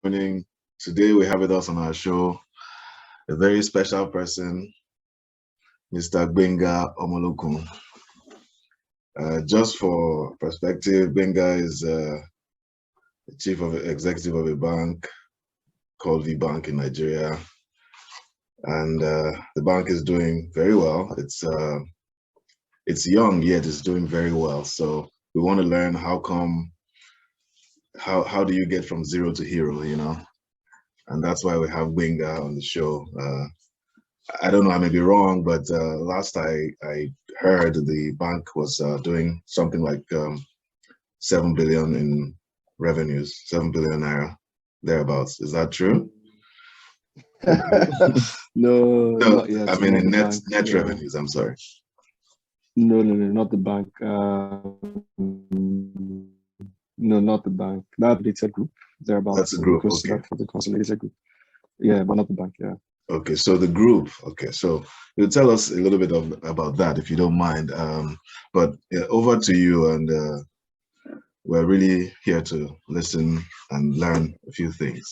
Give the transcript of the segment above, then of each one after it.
joining. Today we have with us on our show a very special person, Mr. Gbenga Omolokun. Just for perspective, Gbenga is the chief executive of a bank called VBank in Nigeria, and the bank is doing very well. It's young yet it's doing very well. So we want to learn how do you get from zero to hero, you know? And that's why we have Gbenga on the show. I don't know, I may be wrong, but last I heard the bank was doing something like 7 billion in revenues, 7 billion naira, thereabouts. Is that true? No, not yet. I mean, in net revenues, I'm sorry. No, not the bank. No, not the bank. That VFD Group, thereabouts. That's a group, okay. For the consolidated group. Yeah, but not the bank, yeah. Okay, so the group. Okay, so you'll tell us a little bit about that if you don't mind. But over to you, and we're really here to listen and learn a few things.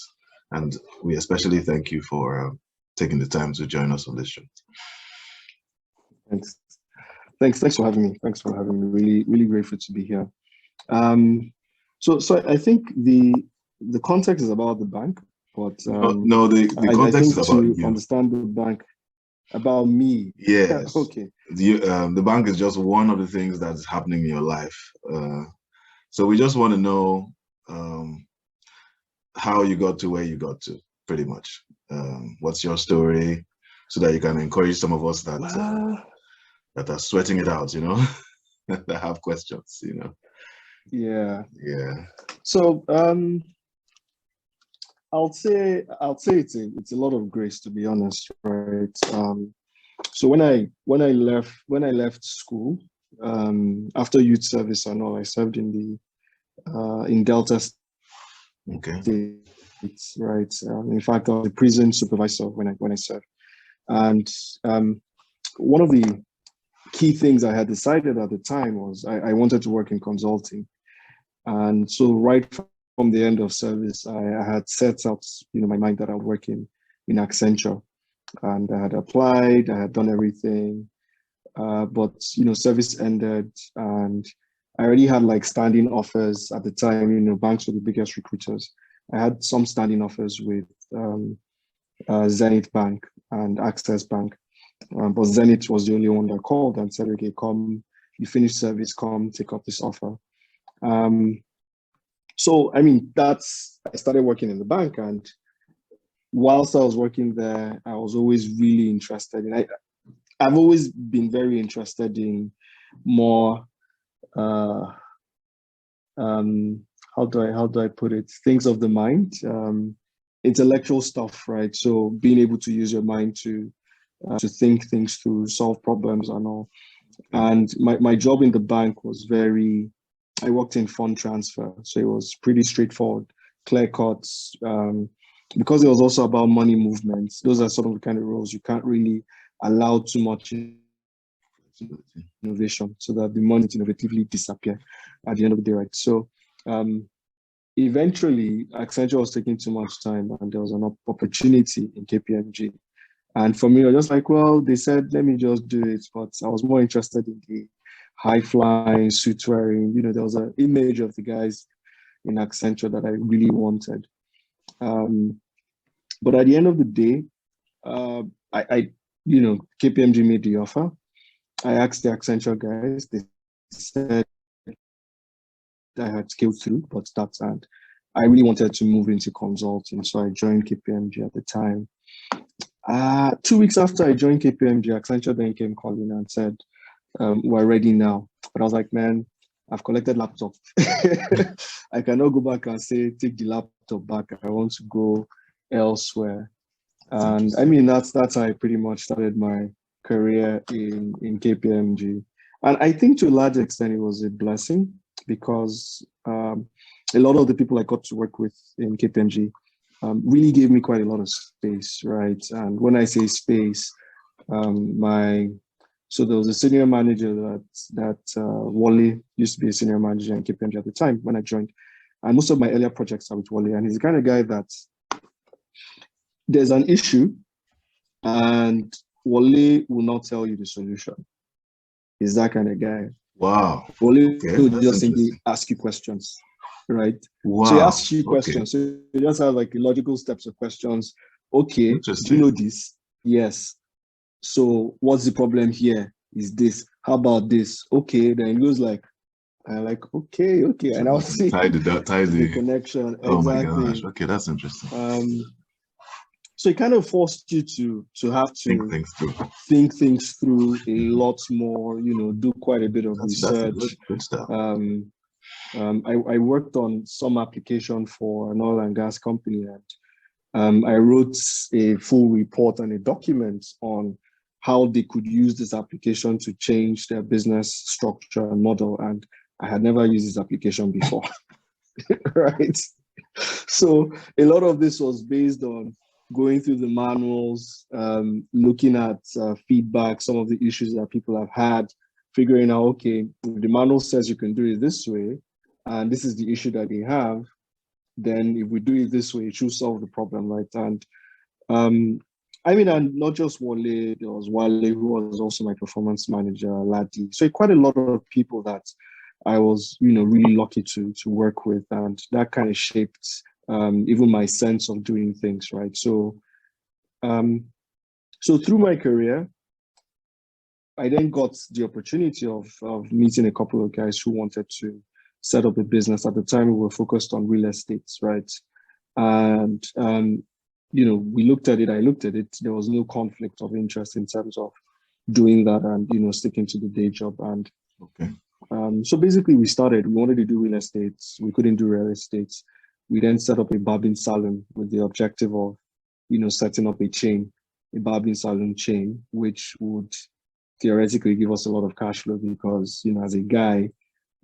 And we especially thank you for taking the time to join us on this show. Thanks for having me. Thanks for having me. Really grateful to be here. So I think the context is about the bank, but no, the context is about you. To understand the bank, about me. Yes. Okay. The bank is just one of the things that's happening in your life. So we just want to know how you got to where you got to, pretty much. What's your story, so that you can encourage some of us that are sweating it out, you know, that have questions, you know. Yeah. So I'll say it's a lot of grace, to be honest, right? So when I left school, after youth service and all, I served in Delta State, right? In fact, I was a prison supervisor when I served, and one of the key things I had decided at the time was I wanted to work in consulting. And so right from the end of service, I had set out, my mind that I would work in Accenture. And I had applied, I had done everything, but service ended, and I already had like standing offers at the time. Banks were the biggest recruiters. I had some standing offers with Zenith Bank and Access Bank, but Zenith was the only one that called and said, "Okay, come, you finish service, come take up this offer." So, I mean, I started working in the bank, and whilst I was working there, I was always really interested in, I've always been very interested in more, how do I put it? Things of the mind, intellectual stuff, right? So being able to use your mind to think things through, solve problems and all. And my job in the bank was I worked in fund transfer, so it was pretty straightforward, clear cuts, because it was also about money movements. Those are sort of the kind of roles you can't really allow too much innovation, so that the money innovatively disappear at the end of the day, right? So eventually, Accenture was taking too much time, and there was an opportunity in KPMG. And for me, I was just like, well, they said, let me just do it. But I was more interested in the high-flying, suit-wearing. There was an image of the guys in Accenture that I really wanted. But at the end of the day, KPMG made the offer. I asked the Accenture guys. They said I had scaled through, but and I really wanted to move into consulting, so I joined KPMG at the time. 2 weeks after I joined KPMG, Accenture then came calling and said, we're ready now. But I was like, man, I've collected laptop. I cannot go back and say, take the laptop back. I want to go elsewhere. And I mean, that's how I pretty much started my career in KPMG. And I think to a large extent, it was a blessing, because a lot of the people I got to work with in KPMG really gave me quite a lot of space, right? And when I say space, so there was a senior manager that Wally used to be a senior manager in KPMG at the time when I joined, And most of my earlier projects are with Wale, and he's the kind of guy that there's an issue and Wale will not tell you the solution. He's that kind of guy. Wow. Wale Okay, will that's just simply interesting. ask you questions, right? Wow. So he asks you Okay. questions. So you just have like logical steps of questions. Okay, do Interesting. you know this? Yes. So what's the problem here? Is this? How about this? Okay, then it goes like, I'm like, okay, So and I'll see tie the the connection. Oh my Exactly. gosh. Okay, that's interesting. So it kind of forced you to have to think things through a lot more, you know, do quite a bit of research. That's good stuff. I worked on some application for an oil and gas company, and I wrote a full report and a document on how they could use this application to change their business structure and model. And I had never used this application before, right? So a lot of this was based on going through the manuals, looking at feedback, some of the issues that people have had, figuring out, okay, if the manual says you can do it this way, and this is the issue that they have, then if we do it this way, it should solve the problem, right? And I mean, and not just Wale, there was Wale, who was also my performance manager, Ladi. So quite a lot of people that I was, you know, really lucky to work with, and that kind of shaped even my sense of doing things, right? So, so through my career, I then got the opportunity of meeting a couple of guys who wanted to set up a business. At the time, we were focused on real estate, right? And you know, we looked at it. I looked at it. There was no conflict of interest in terms of doing that and, you know, sticking to the day job. And okay. So basically, we wanted to do real estate. We couldn't do real estate. We then set up a barbing salon with the objective of, you know, setting up a barbing salon chain, which would theoretically give us a lot of cash flow because, you know, as a guy,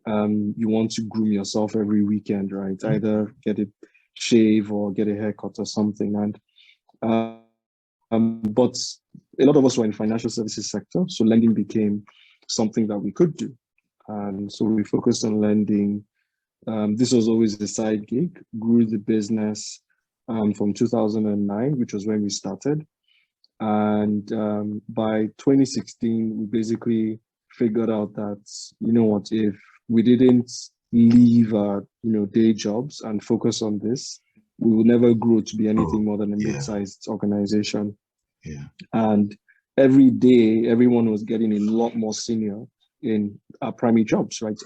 you want to groom yourself every weekend, right? Mm-hmm. Either get a shave or get a haircut or something. And but a lot of us were in financial services sector, so lending became something that we could do. And so we focused on lending. This was always a side gig, grew the business from 2009, which was when we started. And by 2016, we basically figured out that, you know what, if we didn't leave our, you know, day jobs and focus on this, we will never grow to be anything more than a mid-sized organization. Yeah. And every day, everyone was getting a lot more senior in our primary jobs, right?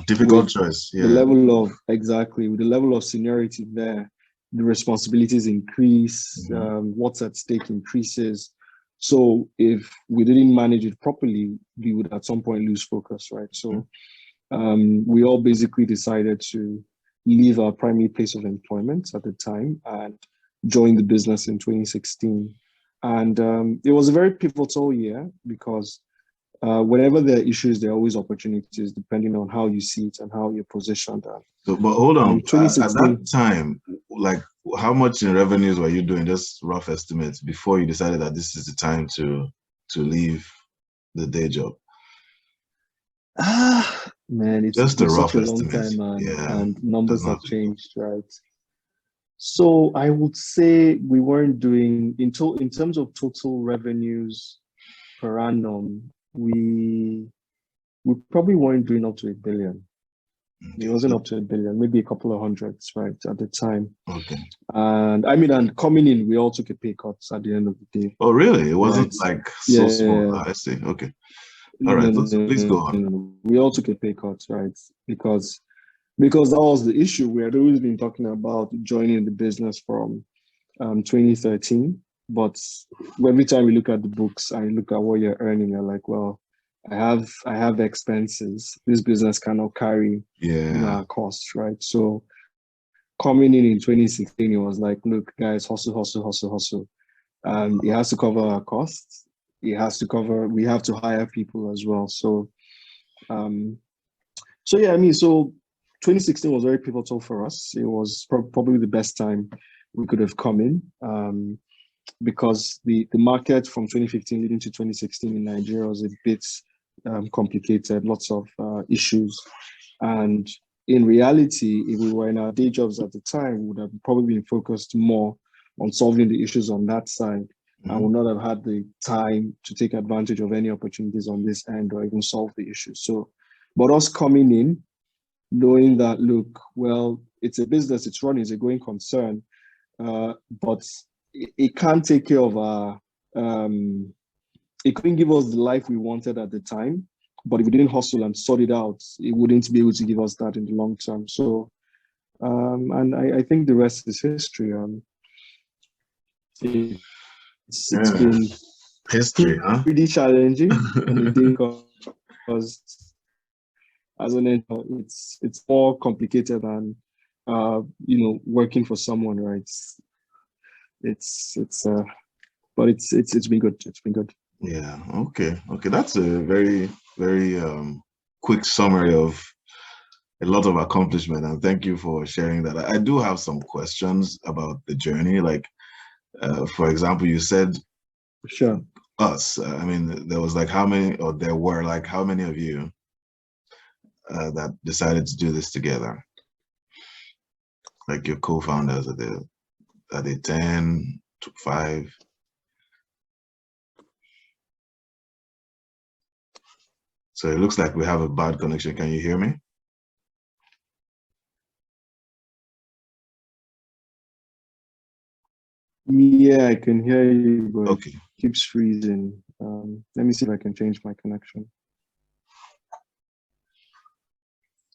Difficult choice. Yeah. The level of with the level of seniority there, the responsibilities increase, what's at stake increases. So if we didn't manage it properly, we would at some point lose focus, right? So we all basically decided to leave our primary place of employment at the time and join the business in 2016. And it was a very pivotal year because whenever there are issues, there are always opportunities depending on how you see it and how you're positioned. So, but hold on, at that time, like how much in revenues were you doing, just rough estimates, before you decided that this is the time to leave the day job? Man, it's just been a rough such a long estimate. time, and numbers have changed, right? So I would say we weren't doing, in terms of total revenues per annum, we probably weren't doing up to $1 billion. It wasn't up to $1 billion, maybe a couple of hundreds, right, at the time. Okay. And I mean, and coming in, we all took a pay cut at the end of the day. Oh, really? It wasn't like so small. I see. Okay. All right. Please go on. We all took a pay cut, right? Because that was the issue. We had always been talking about joining the business from 2013. But every time we look at the books and look at what you're earning, you're like, well, I have expenses. This business cannot carry our costs, right? So coming in 2016, it was like, look, guys, hustle. It has to cover our costs. It has to cover, we have to hire people as well. So, yeah, I mean, so 2016 was very pivotal for us. It was probably the best time we could have come in. Because the market from 2015 leading to 2016 in Nigeria was a bit complicated, lots of issues. And in reality, if we were in our day jobs at the time, we would have probably been focused more on solving the issues on that side, and would not have had the time to take advantage of any opportunities on this end or even solve the issues. So, but us coming in, knowing that, look, well, it's a business, it's running, it's a going concern, but it can't take care of our, it couldn't give us the life we wanted at the time. But if we didn't hustle and sort it out, it wouldn't be able to give us that in the long term. So, and I think the rest is history. It's been history, huh? pretty challenging on the day because as an intern, it's more complicated than working for someone, right? But it's been good. It's been good. Yeah. Okay. That's a very, very quick summary of a lot of accomplishment, and thank you for sharing that. I do have some questions about the journey. Like, for example, you said, sure, us. I mean, there was like how many, or there were like how many of you that decided to do this together? Like your co-founders, are they 10 to 5? So it looks like we have a bad connection. Can you hear me? Yeah, I can hear you, but okay. It keeps freezing. Let me see if I can change my connection.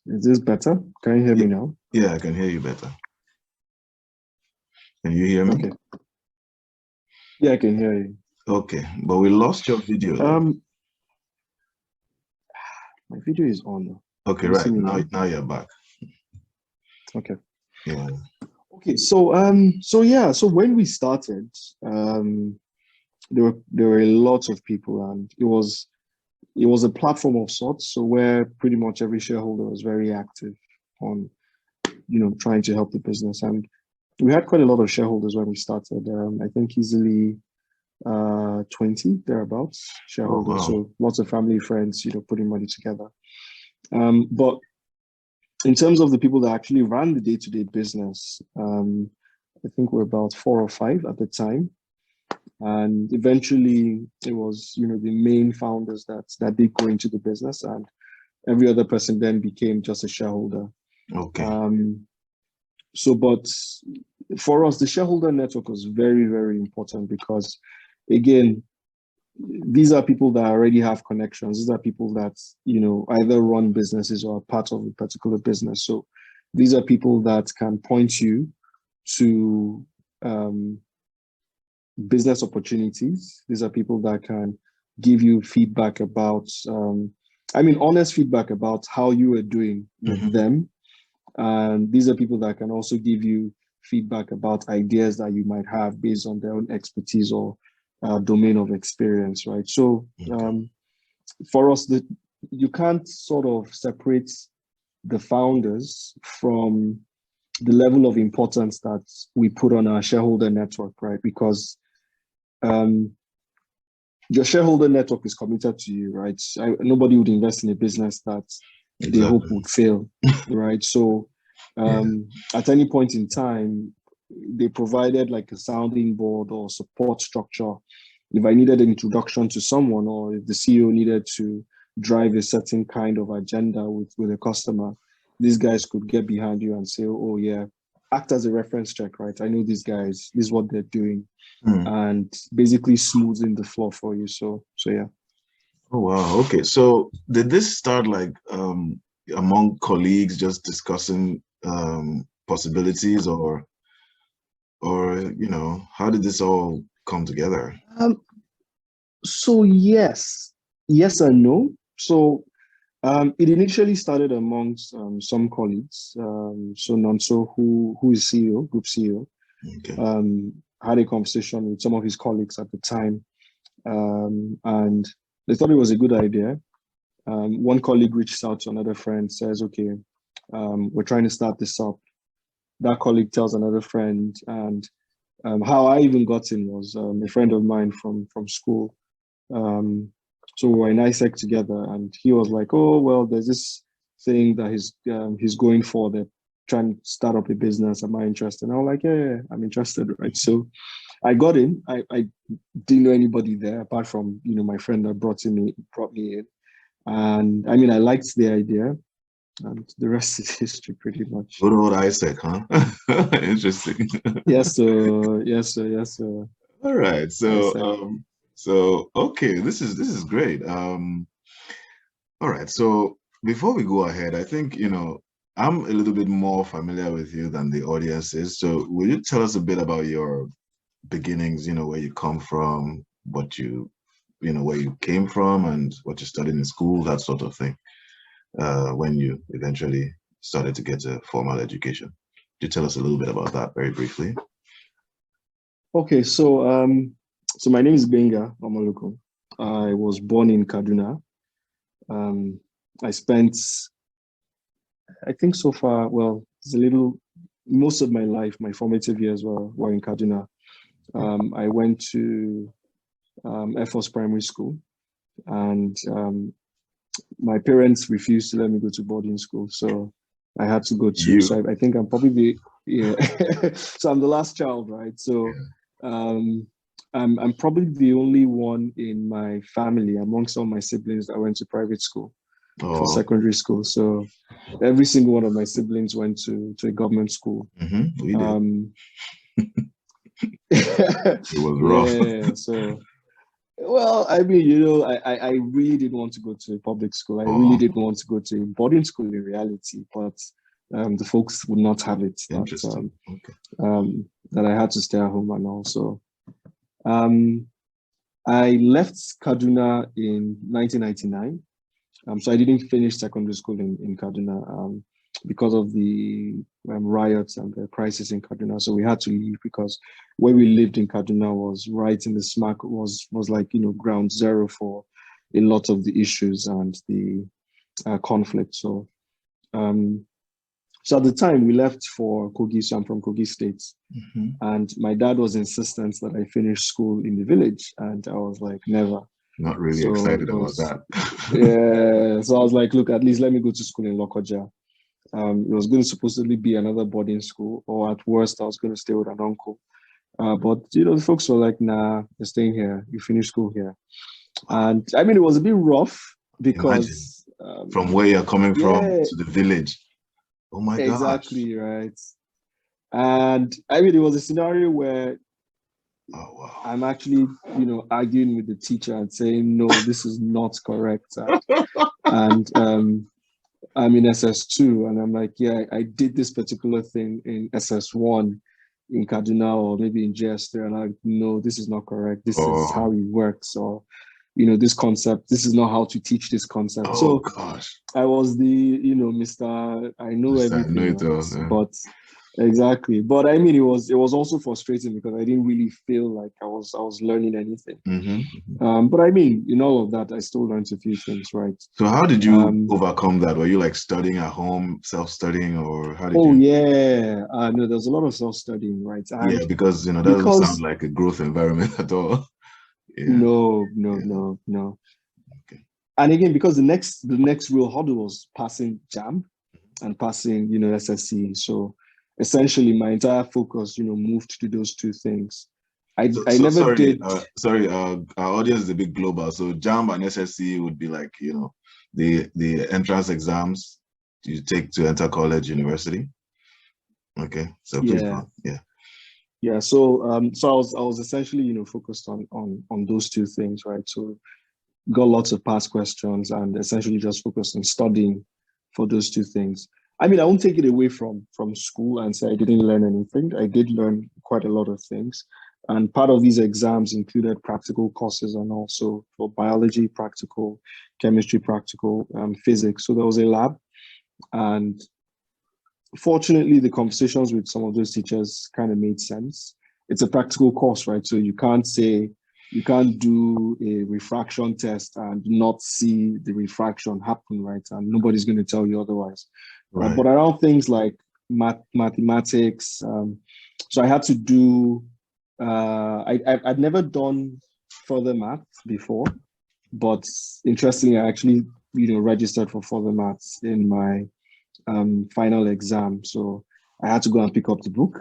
Is this better? Can you hear me now? Yeah, I can hear you better. Can you hear me? Okay. Yeah, I can hear you. Okay, but we lost your video. My video is on. Okay, right. Now you're back. Okay. Yeah. Okay, so so when we started, there were lots of people, and it was a platform of sorts. So where pretty much every shareholder was very active on, trying to help the business, and we had quite a lot of shareholders when we started. I think easily 20 thereabouts shareholders. Oh, wow. So lots of family, friends, putting money together. But in terms of the people that actually ran the day-to-day business, I think we're about 4 or 5 at the time. And eventually it was, the main founders that did go into the business, and every other person then became just a shareholder. Okay. But for us, the shareholder network was very, very important because, again, these are people that already have connections. These are people that, either run businesses or are part of a particular business. So these are people that can point you to business opportunities. These are people that can give you feedback about, honest feedback about how you are doing with them. And these are people that can also give you feedback about ideas that you might have based on their own expertise or domain of experience, right? So for us, you can't sort of separate the founders from the level of importance that we put on our shareholder network, right? Because your shareholder network is committed to you, right? Nobody would invest in a business that they hope would fail, right? So at any point in time, they provided like a sounding board or support structure. If I needed an introduction to someone, or if the CEO needed to drive a certain kind of agenda with a customer, these guys could get behind you and say, oh yeah, act as a reference check, right? I know these guys, this is what they're doing, and basically smoothing the floor for you. So yeah. Oh, wow. Okay. So did this start like among colleagues just discussing possibilities, or how did this all come together? So yes and no. So it initially started amongst some colleagues. So Nonso, who is CEO, group CEO, had a conversation with some of his colleagues at the time, and they thought it was a good idea. One colleague reached out to another friend, says, okay, we're trying to start this up. That colleague tells another friend, and how I even got in was a friend of mine from school. So we were in ISEC together, and he was like, oh, well, there's this thing that he's going for. They're trying to start up a business. Am I interested? And I was like, yeah, I'm interested, right? So I got in. I didn't know anybody there apart from my friend that brought me in. And I mean, I liked the idea, and the rest is history, pretty much. Good old Isaac, huh? Interesting. Yes, sir. Yes, sir. Yes, sir. All right. So, Isaac. okay, this is great. All right. So before we go ahead, I think I'm a little bit more familiar with you than the audience is. So will you tell us a bit about your beginnings? Where you come from, what where you came from, and what you studied in school, that sort of thing. When you eventually started to get a formal education. Could you tell us a little bit about that very briefly? Okay, so my name is Gbenga Omolokun. I was born in Kaduna. I spent, I think so far, well, most of my life, my formative years were in Kaduna. I went to Air Force Primary School, and my parents refused to let me go to boarding school, so I had to go to. So I think I'm probably so I'm the last child, right? So I'm probably the only one in my family amongst all my siblings that went to private school for secondary school. So every single one of my siblings went to a government school. We did. It was rough. Yeah, so. Well, I mean, I really didn't want to go to a public school. I really didn't want to go to a boarding school in reality, but the folks would not have it. Interesting. That I had to stay at home, and also I left Kaduna in 1999. So I didn't finish secondary school in Kaduna because of the riots and the crisis in Kaduna. So we had to leave because where we lived in Kaduna was right in the smack, was like, ground zero for a lot of the issues and the conflict. So, so at the time we left for Kogi, so I'm from Kogi State. And my dad was insistent that I finish school in the village. And I was like, never. Not really excited about that. Yeah. So I was like, look, at least let me go to school in Lokoja. It was going to supposedly be another boarding school, or at worst, I was going to stay with an uncle. But the folks were like, "Nah, you're staying here. You finish school here." And I mean, it was a bit rough because from where you're coming from to the village. Oh my gosh! Exactly right. And I mean, it was a scenario where I'm actually, arguing with the teacher and saying, "No, this is not correct." And I'm in SS2, and I'm like, yeah, I did this particular thing in SS1 in Kaduna or maybe in JS3, and I no, this is not correct. This is how it works, or this concept. This is not how to teach this concept. So gosh, I was the Mr. I know everything, but exactly. But I mean, it was also frustrating because I didn't really feel like I was learning anything. But I mean, in all of that, I still learned a few things, right? So how did you overcome that? Were you like studying at home, self-studying, or how did you? Oh yeah, no, there's a lot of self-studying, right? And yeah, because that doesn't sound like a growth environment at all. Yeah. No. Okay. And again, because the next real hurdle was passing JAMB and passing, SSC. So essentially, my entire focus, moved to those two things. I never did. Our audience is a bit global. So JAMB and SSC would be like, the entrance exams you take to enter college, university. Okay, so please go. Yeah. So I was essentially, focused on those two things, right? So got lots of past questions and essentially just focused on studying for those two things. I mean, I won't take it away from school and say I didn't learn anything. I did learn quite a lot of things. And part of these exams included practical courses and also for biology, practical, chemistry, practical, physics. So there was a lab. And fortunately, the conversations with some of those teachers kind of made sense. It's a practical course, right? So you can't do a refraction test and not see the refraction happen, right? And nobody's going to tell you otherwise. Right. But around things like mathematics, so I had to do, I'd never done further math before, but interestingly, I actually registered for further maths in my final exam. So I had to go and pick up the book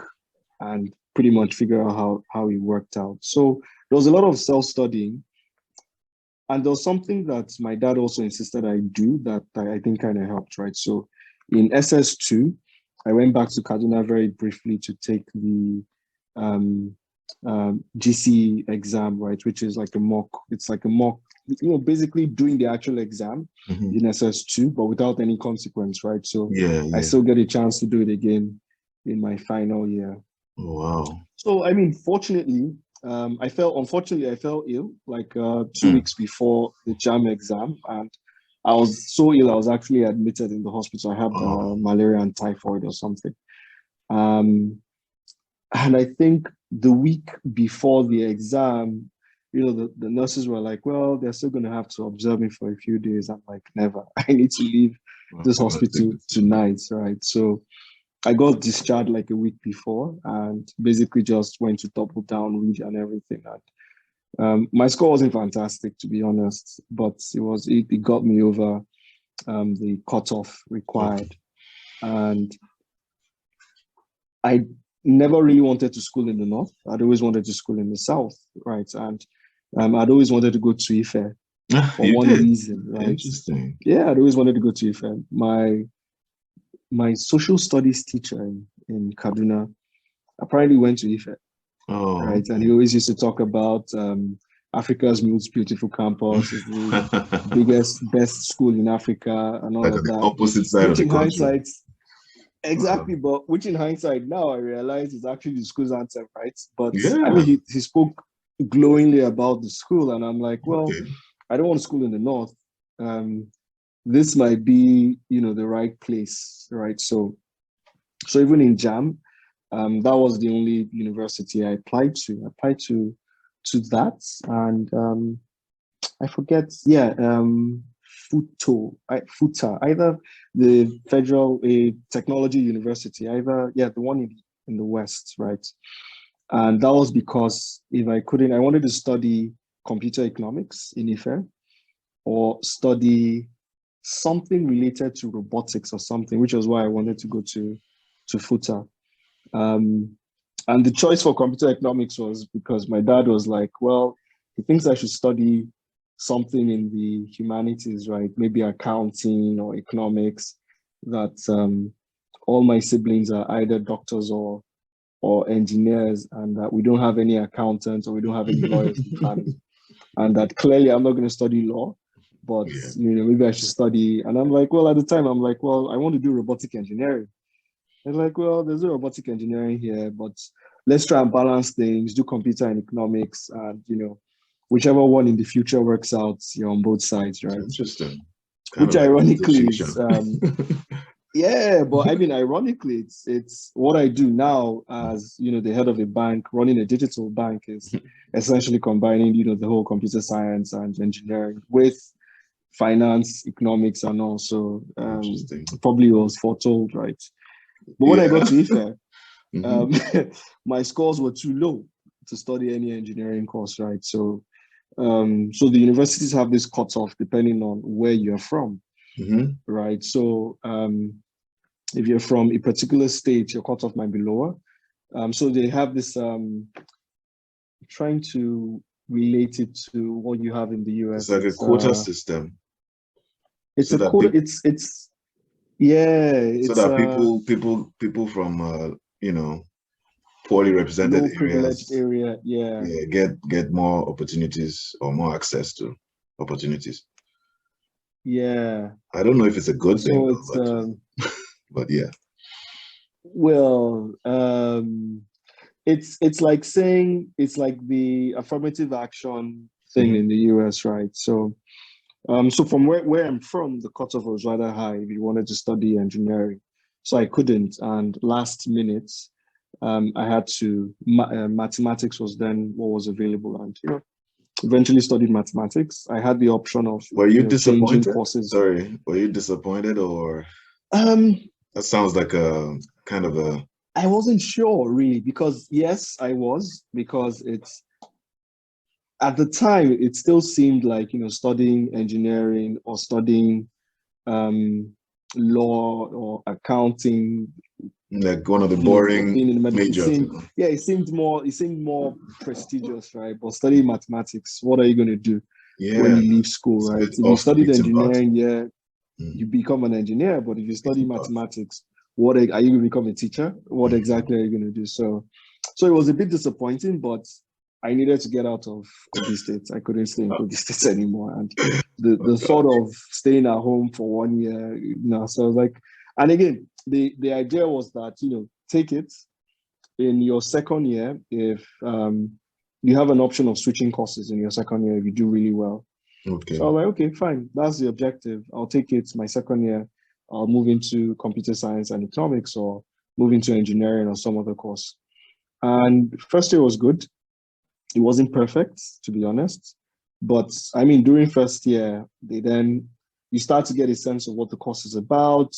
and pretty much figure out how it worked out. So there was a lot of self-studying. And there was something that my dad also insisted I do that I think kind of helped, right? So in SS2, I went back to Kaduna very briefly to take the GC exam, right? Which is like a mock, it's like a mock, basically doing the actual exam in SS2, but without any consequence, right? So I still get a chance to do it again in my final year. Oh, wow. So, I mean, fortunately, unfortunately, I fell ill like 2 weeks before the JAM exam. And I was so ill, I was actually admitted in the hospital. I had malaria and typhoid or something. And I think the week before the exam, the nurses were like, well, they're still going to have to observe me for a few days. I'm like, never. I need to leave this hospital tonight, right? So I got discharged like a week before and basically just went to double down, read and everything. And my score wasn't fantastic, to be honest, but it got me over the cutoff required. And I never really wanted to school in the north. I'd always wanted to school in the south, right? And I'd always wanted to go to Ife for one reason, right? Interesting. Yeah, I'd always wanted to go to Ife. My social studies teacher in Kaduna apparently went to Ife, right? Okay. And he always used to talk about Africa's most beautiful campus, is the biggest, best school in Africa, and all like of that. Opposite side of the country. Hindsight, exactly, but which in hindsight now I realize is actually the school's answer, right? But I mean, he spoke glowingly about the school, and I'm like, well, I don't want to school in the north. This might be, the right place, right? So even in JAM, that was the only university I applied to. I applied to that, and I forget. FUTA, either the Federal Technology University, the one in the West, right? And that was because I wanted to study computer economics in Ife, or study something related to robotics or something, which was why I wanted to go to FUTA. And the choice for computer economics was because my dad was like, well, he thinks I should study something in the humanities, right? Maybe accounting or economics, that all my siblings are either doctors or engineers, and that we don't have any accountants or we don't have any lawyers in the family. And that clearly I'm not going to study law, but maybe I should study. And I'm like, well, at the time, I'm like, well, I want to do robotic engineering. They're like, well, there's no robotic engineering here, but let's try and balance things, do computer and economics, and whichever one in the future works out, you're on both sides, right? Interesting. Which ironically is yeah, but I mean, ironically, it's what I do now as the head of a bank, running a digital bank, is essentially combining the whole computer science and engineering with finance, economics, and also probably was foretold, right? But when I got to Ife, my scores were too low to study any engineering course, right? So so the universities have this cutoff depending on where you're from, right? So if you're from a particular state, your cutoff might be lower. So they have this trying to relate it to what you have in the US. It's like a quota system. It's so a quota. It's so that people from poorly represented areas, area, get more opportunities or more access to opportunities. Yeah, I don't know if it's a good thing, but yeah. Well, it's like saying it's like the affirmative action thing in the US, right? So so from where I'm from, the cutoff was rather high if you wanted to study engineering. So I couldn't, and last minute, I had to, mathematics was then what was available, and eventually studied mathematics. I had the option of disappointed? Changing courses. Sorry, were you disappointed, or that sounds like a kind of a... I wasn't sure really, because yes, I was, because it's at the time, it still seemed like, studying engineering or studying law or accounting, Like one of the or being boring in medicine, majors. it seemed more prestigious, right? But studying mathematics, what are you going to do when Yeah, you leave school, it's a right? bit If you off the studied beaten path. engineering, yeah, Mm, you become an engineer. But if you study beaten path. mathematics, what are you going to become a teacher? What Mm. exactly are you going to do? So it was a bit disappointing, but I needed to get out of Kogi State. I couldn't stay in Kogi State anymore. And Oh, the thought God. of staying at home for 1 year, so I was like, and again, the idea was that, take it in your second year if you have an option of switching courses in your second year if you do really well. Okay. So I was like, okay, fine, that's the objective. I'll take it my second year. I'll move into computer science and economics or move into engineering or some other course. And first year was good. It wasn't perfect, to be honest. But I mean, during first year, you start to get a sense of what the course is about.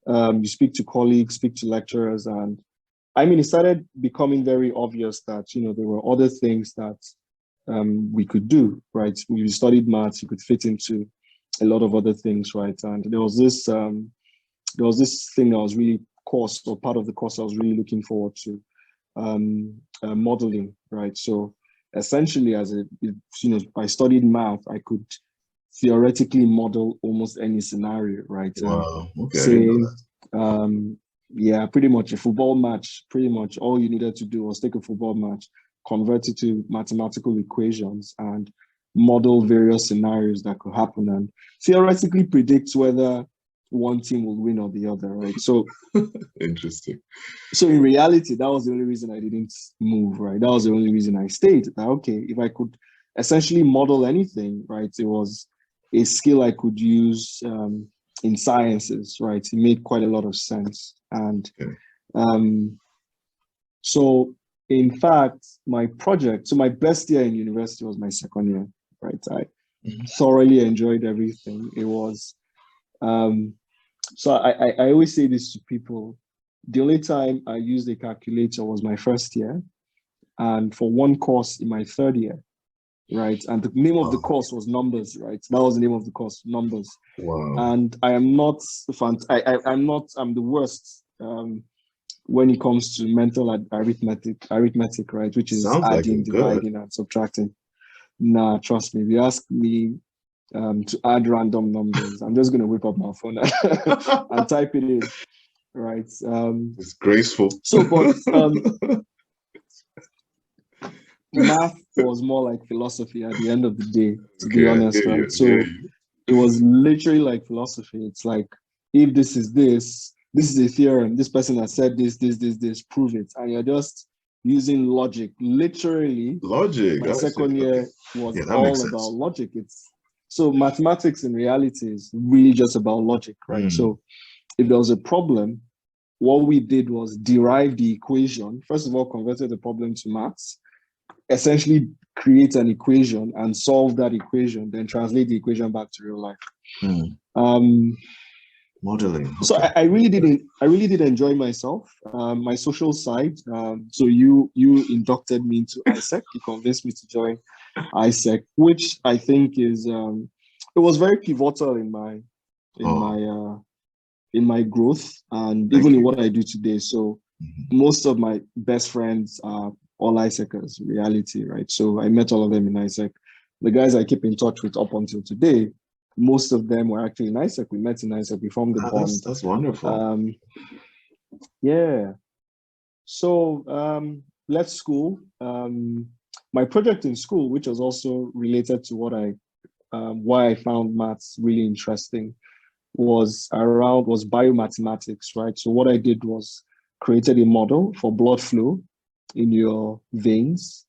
You speak to colleagues, speak to lecturers, and I mean, it started becoming very obvious that, there were other things that we could do, right? We studied maths, you could fit into a lot of other things, right? And there was this thing I was really part of the course I was really looking forward to, modeling, right? So essentially, I studied math, I could theoretically model almost any scenario, right? Wow. Okay, I didn't Say, know that. yeah, pretty much a football match, pretty much all you needed to do was take a football match, convert it to mathematical equations, and model various scenarios that could happen and theoretically predict whether one team will win or the other, right? So Interesting. in reality, that was the only reason I didn't move, right? That was the only reason I stayed. That, okay, if I could essentially model anything, right, it was a skill I could use in sciences, right? It made quite a lot of sense. And Okay. so in fact, my best year in university was my second year, right? I thoroughly enjoyed everything. It was, so I always say this to people. The only time I used a calculator was my first year, and for one course in my third year, right? And the name of the Wow. course was numbers, right? That was the name of the course, numbers. Wow. And I am not, I'm the worst when it comes to mental arithmetic, right? Which is Sounds like adding, you're good. dividing, and subtracting. Nah, trust me. If you ask me to add random numbers, I'm just going to whip up my phone and type it in, right? It's graceful. But math was more like philosophy at the end of the day, to be Okay, I honest, hear you. right? I hear So you. it was literally like philosophy. It's like, if this is this is a theorem, this person has said this, prove it. And you're just using logic. Literally, Logic. my I see. second Okay. year was Yeah, that makes all about sense. logic. So mathematics in reality is really just about logic, right? Mm. So if there was a problem, what we did was derive the equation. First of all, converted the problem to maths, essentially create an equation and solve that equation, then translate the equation back to real life. Mm. Um, Modeling. so Okay. I really did enjoy myself. My social side. So you inducted me into ISEC. You convinced me to join ISEC, which I think is it was very pivotal in my in Oh, my uh, in my growth and thank even in you. what I do today. So Mhm. most of my best friends are all ISECers, reality, right? So I met all of them in ISEC. The guys I keep in touch with up until today, most of them were actually in ISEC. We met in ISEC, we formed a Ah, bond. that's wonderful. Yeah. So left school. My project in school, which was also related to why I found maths really interesting, was biomathematics, right? So what I did was created a model for blood flow in your veins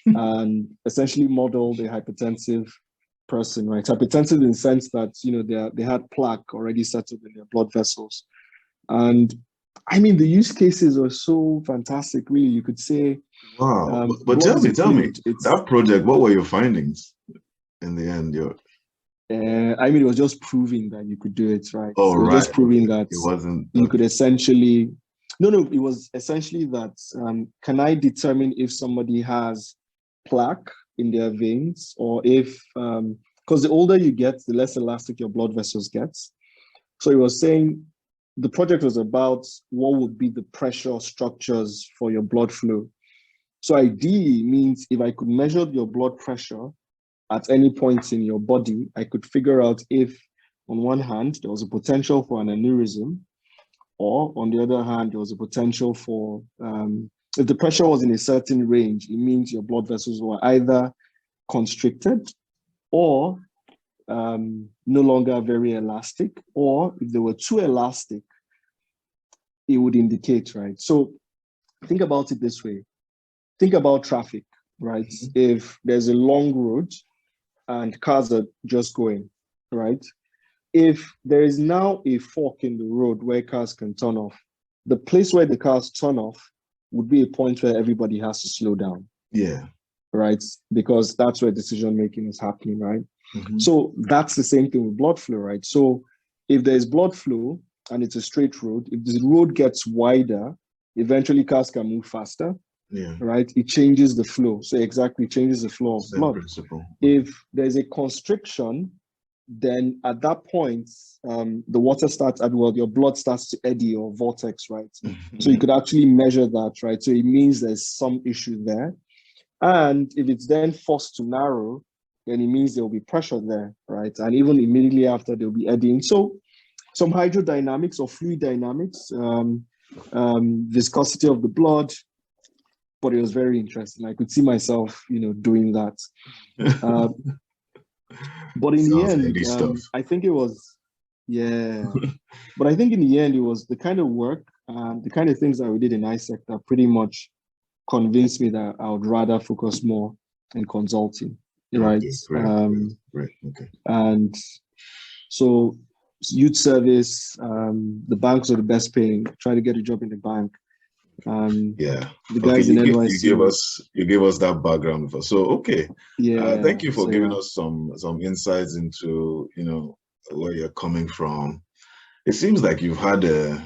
and essentially modeled a hypertensive person, right? Hypertensive in the sense that, they had plaque already settled in their blood vessels. And I mean, the use cases are so fantastic, really. You could say Wow. But blood is a tell me, fluid. It's, that project, what were your findings in the end? I mean, it was just proving that you could do it, right? Oh, It was right. just proving Okay. that It wasn't, you could okay. essentially, no, it was essentially that can I determine if somebody has plaque in their veins, or if, because the older you get, the less elastic your blood vessels get. So he was saying the project was about what would be the pressure structures for your blood flow. So ideally means if I could measure your blood pressure at any point in your body, I could figure out if on one hand, there was a potential for an aneurysm, or on the other hand, there was a potential for, if the pressure was in a certain range, it means your blood vessels were either constricted or no longer very elastic, or if they were too elastic, it would indicate, right? So think about it this way. Think about traffic, right? If there's a long road and cars are just going, right? If there is now a fork in the road where cars can turn off, the place where the cars turn off would be a point where everybody has to slow down. Yeah. Right? Because that's where decision making is happening, right? So that's the same thing with blood flow, right? So if there's blood flow and it's a straight road, if the road gets wider, eventually cars can move faster. Yeah. Right? It changes the flow. So exactly changes the flow of Same blood. principle. If there's a constriction, then at that point, the water starts, your blood starts to eddy or vortex, right? So you could actually measure that, right? So it means there's some issue there. And if it's then forced to narrow, then it means there will be pressure there, right? And even immediately after, there'll be eddying. So some hydrodynamics or fluid dynamics, viscosity of the blood, but it was very interesting. I could see myself, doing that. But in the end, I think it was, but I think in the end, it was the kind of work, the kind of things that we did in ISEC that pretty much convinced me that I would rather focus more in consulting, right? Okay, great. Okay. And so youth service, the banks are the best paying. Try to get a job in the bank. The guys in NYC. You gave us that background before. So thank you for giving us some insights into where you're coming from. It seems like you've had a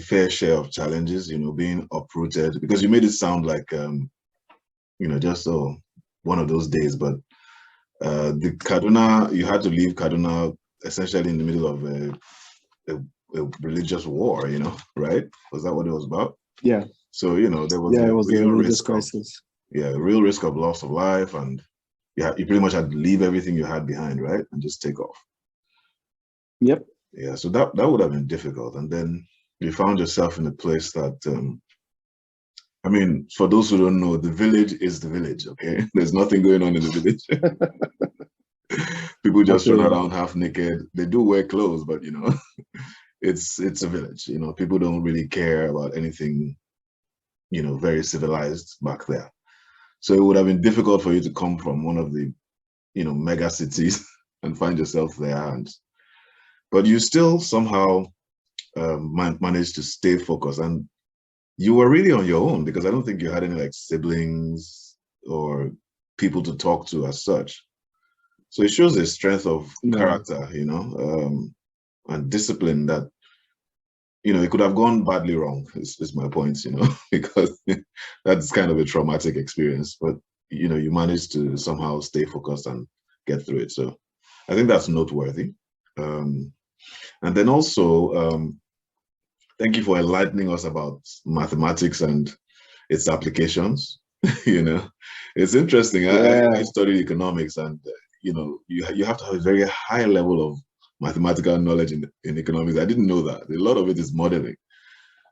fair share of challenges, being uprooted, because you made it sound like just one of those days. But the Kaduna, you had to leave Kaduna essentially in the middle of a religious war, right? Was that what it was about? Yeah. So, there was it was a religious crisis. Real risk of loss of life, and you pretty much had to leave everything you had behind, right? And just take off. Yep. Yeah, so that would have been difficult. And then you found yourself in a place that, for those who don't know, the village is the village, okay? There's nothing going on in the village. People just run around half naked. They do wear clothes, but, it's a village. People don't really care about anything, very civilized back there. So it would have been difficult for you to come from one of the, mega cities and find yourself there. But you still somehow managed to stay focused, and you were really on your own, because I don't think you had any like siblings or people to talk to as such. So it shows a strength of character, and discipline that, it could have gone badly wrong, is my point, because that's kind of a traumatic experience. But, you managed to somehow stay focused and get through it. So I think that's noteworthy. And then also, thank you for enlightening us about mathematics and its applications. It's interesting. I studied economics, and you have to have a very high level of mathematical knowledge in economics. I didn't know that. A lot of it is modeling.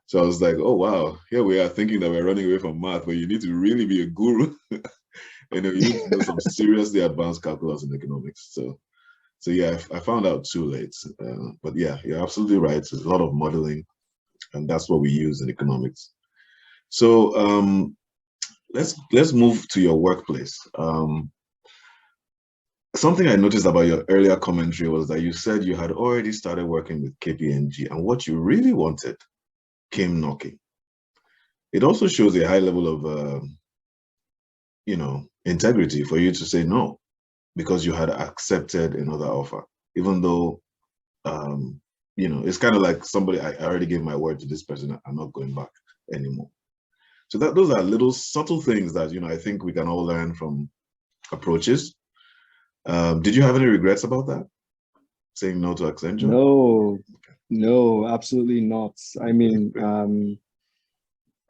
So I was like, oh wow, here we are thinking that we're running away from math, but you need to really be a guru. You need to know some seriously advanced calculus in economics. So yeah, I found out too late. But yeah, you're absolutely right. There's a lot of modeling, and that's what we use in economics. So let's move to your workplace. Something I noticed about your earlier commentary was that you said you had already started working with KPMG, and what you really wanted came knocking. It also shows a high level of, integrity for you to say no, because you had accepted another offer, even though, it's kind of like somebody, I already gave my word to this person, I'm not going back anymore. So those are little subtle things that, I think we can all learn from approaches. Did you have any regrets about that? Saying no to Accenture? No, no, absolutely not.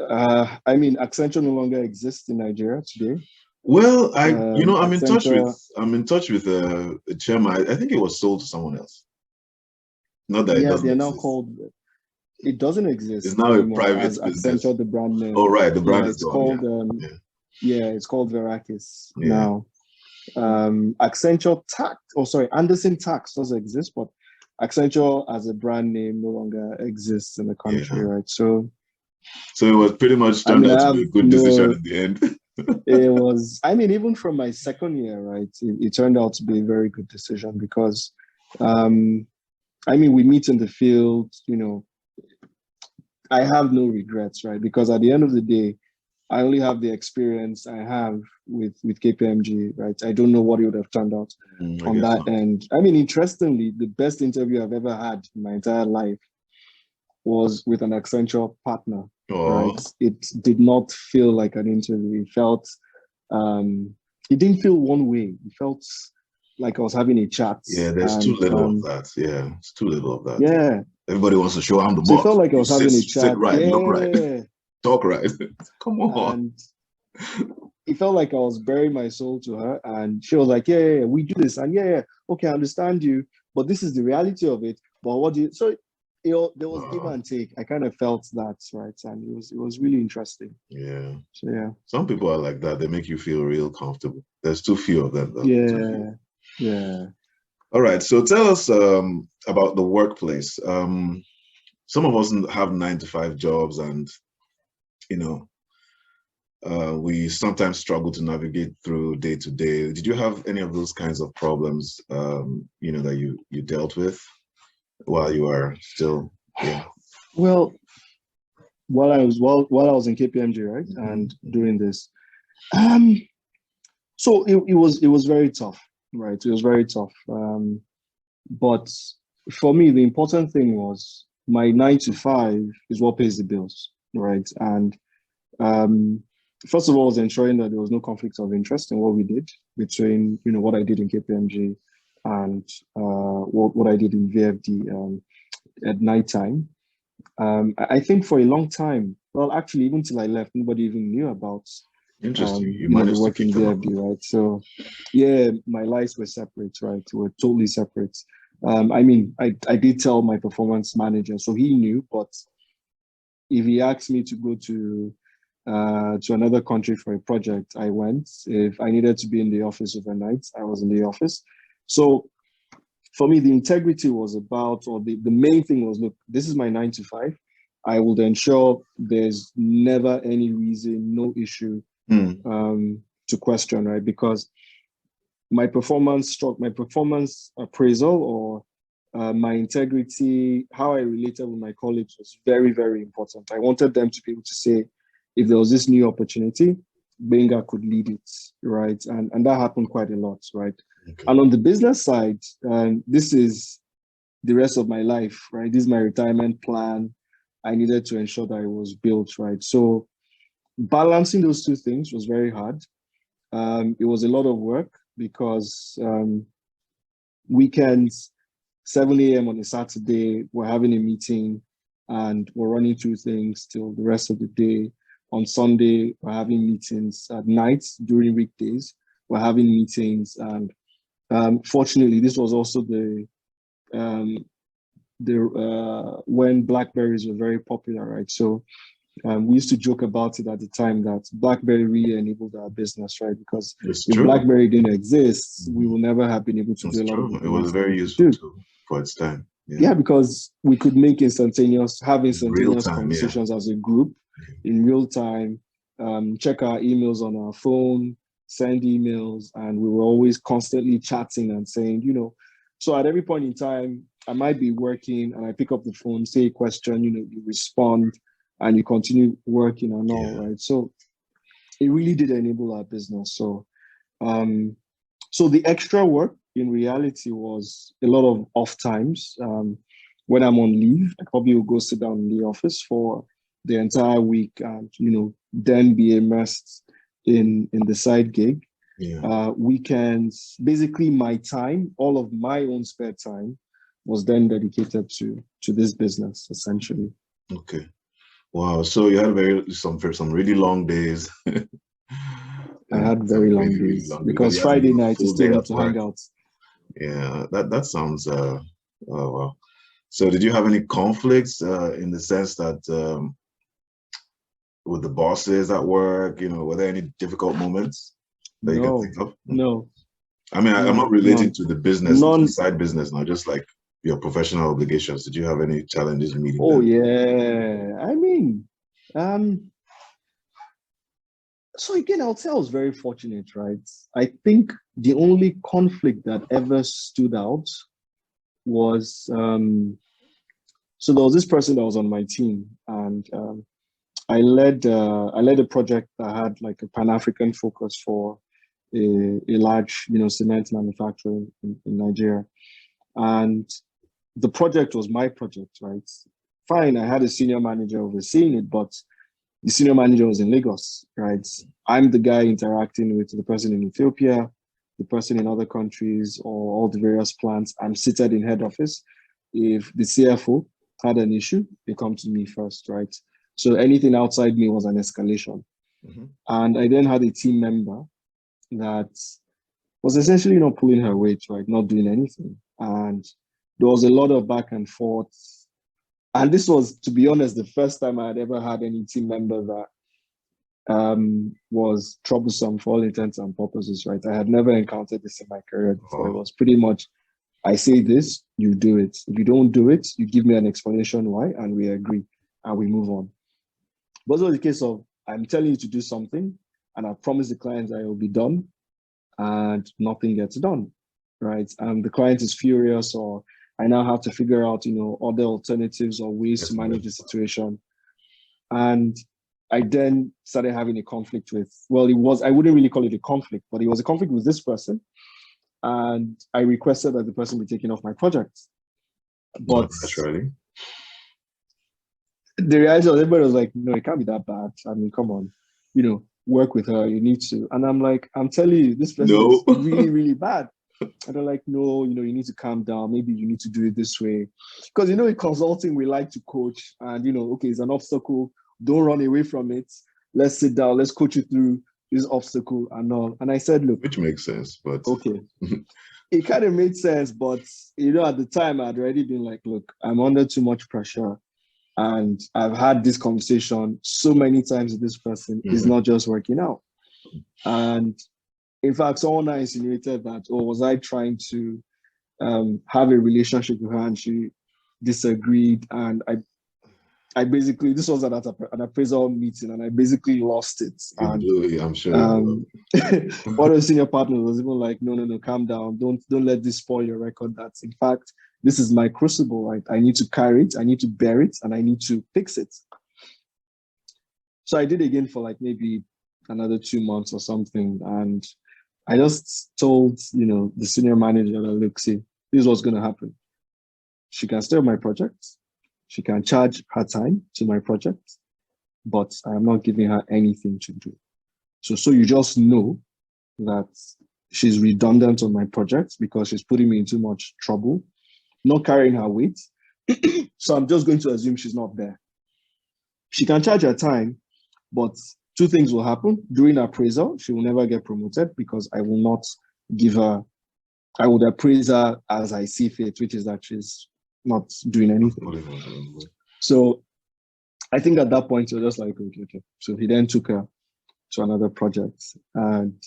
Accenture no longer exists in Nigeria today. Well, I'm in touch Accenture, with the chairman. I think it was sold to someone else. Not that it yeah, doesn't they're now exist. called, it doesn't It's exist now a anymore private as business. Accenture, the brand name. Oh, right, the brand Yeah, is it's gone. called, Yeah. it's called Verakis Yeah. now. Accenture Tax, Anderson Tax does exist, but Accenture as a brand name no longer exists in the country, right? So it was pretty much turned out to be a good decision in the end. It was, even from my second year, right, it turned out to be a very good decision because, we meet in the field, I have no regrets, right? Because at the end of the day, I only have the experience I have with KPMG, right? I don't know what it would have turned out on that end. Interestingly, the best interview I've ever had in my entire life was with an Accenture partner, right? It did not feel like an interview. It felt, it didn't feel one way. It felt like I was having a chat. Yeah, there's too little of that. Yeah, it's too little of that. Yeah. Everybody wants to show I'm the boss. So it felt like I was having a chat. Sit right, look right, talk right. Come on. And it felt like I was bearing my soul to her, and she was like, "Yeah, we do this, and okay, I understand you, but this is the reality of it. But what do you?" So there was give and take. I kind of felt that, right, and it was really interesting. Yeah. So yeah. Some people are like that. They make you feel real comfortable. There's too few of them, though. Yeah. Yeah. All right. So tell us about the workplace. Some of us have 9-to-5 jobs, and we sometimes struggle to navigate through day to day. Did you have any of those kinds of problems, that you dealt with while you are still? Yeah. Well, while I was in KPMG, right, and doing this, so it was very tough, right? It was very tough. But for me, the important thing was my 9-to-5 is what pays the bills, right? And first of all, was ensuring that there was no conflict of interest in what we did between, what I did in KPMG and what I did in VFD at nighttime. I think for a long time, well, actually, even till I left, nobody even knew about Interesting. You the managed work to in keep them VFD, right? So, yeah, my lives were separate, right? We're totally separate. I did tell my performance manager, so he knew. But if he asked me to go to another country for a project, I went. If I needed to be in the office overnight, I was in the office. So for me, the integrity was about, or the main thing was, look, this is my 9-to-5. I will ensure there's never any reason, no issue to question, right? Because my performance appraisal or my integrity, how I related with my colleagues was very, very important. I wanted them to be able to say, if there was this new opportunity, Gbenga could lead it, right? And that happened quite a lot, right? Okay. And on the business side, this is the rest of my life, right? This is my retirement plan. I needed to ensure that it was built, right? So balancing those two things was very hard. It was a lot of work because weekends, 7 a.m. on a Saturday, we're having a meeting and we're running through things till the rest of the day. On Sunday, we're having meetings at night. During weekdays, we're having meetings. And fortunately, this was also when Blackberries were very popular, right? So we used to joke about it at the time that BlackBerry really enabled our business, right? Because if BlackBerry didn't exist, we will never have been able to do a lot of it. It was a very useful tool for its time. Yeah, because we could make instantaneous conversations as a group in real time, check our emails on our phone, send emails, and we were always constantly chatting and saying, so at every point in time, I might be working and I pick up the phone, say a question, you respond, and you continue working and all, right? So it really did enable our business. So, so the extra work in reality was a lot of off times. When I'm on leave, I probably will go sit down in the office for the entire week and, then be immersed in the side gig. weekends, basically my time, all of my own spare time was then dedicated to this business, essentially. Okay. Wow. So you had some really long days. I had very long days because Friday night you still need to hang out. Yeah, that sounds oh, wow. So did you have any conflicts in the sense that with the bosses at work, were there any difficult moments that you can think of? No. I mean, I'm not relating to the business, the side business now, just like your professional obligations. Did you have any challenges meeting them? Oh, yeah. I mean, so again, I'll say I was very fortunate, right? I think the only conflict that ever stood out was, so there was this person that was on my team, and I led a project that had like a Pan-African focus for a large, cement manufacturer in Nigeria. And the project was my project, right? Fine, I had a senior manager overseeing it, but the senior manager was in Lagos, right? I'm the guy interacting with the person in Ethiopia, the person in other countries, or all the various plants. I'm seated in head office. If the CFO had an issue, they come to me first, right? So anything outside me was an escalation. And I then had a team member that was essentially not pulling her weight, right? Not doing anything. And there was a lot of back and forth. And this was, to be honest, the first time I had ever had any team member that was troublesome for all intents and purposes, right? I had never encountered this in my career before. It was pretty much, I say this, you do it. If you don't do it, you give me an explanation why, and we agree, and we move on. But it was the case of, I'm telling you to do something, and I promise the client that it will be done, and nothing gets done, right? And the client is furious, or I now have to figure out, other alternatives or ways to manage the situation. And I then started having a conflict with, I wouldn't really call it a conflict, but it was a conflict with this person. And I requested that the person be taken off my project. But naturally, the reality was, everybody was like, no, it can't be that bad. I mean, come on, work with her, you need to. And I'm like, I'm telling you, this person is really, really bad. And they're like, no, you need to calm down. Maybe you need to do it this way. Because, in consulting, we like to coach and, okay, it's an obstacle. Don't run away from it. Let's sit down. Let's coach you through this obstacle and all. And I said, look. Which makes sense, but. Okay. It kind of made sense, but, at the time, I'd already been like, look, I'm under too much pressure. And I've had this conversation so many times with this person. It's not just working out. And in fact, someone insinuated that, was I trying to have a relationship with her and she disagreed? And I basically, this was at an appraisal meeting and I basically lost it. And I'm sure. One of the senior partners was even like, no, calm down. Don't let this spoil your record. That's in fact, this is my crucible, right? I need to carry it, I need to bear it, and I need to fix it. So I did again for like maybe another 2 months or something. And I just told, the senior manager that, look, see, this is what's going to happen. She can stay on my project. She can charge her time to my project, but I am not giving her anything to do. So you just know that she's redundant on my project because she's putting me in too much trouble, not carrying her weight. So I'm just going to assume she's not there. She can charge her time, but two things will happen. During appraisal, she will never get promoted because I will not give her, I would appraise her as I see fit, which is that she's not doing anything. So I think at that point, you're just like, okay. So he then took her to another project. And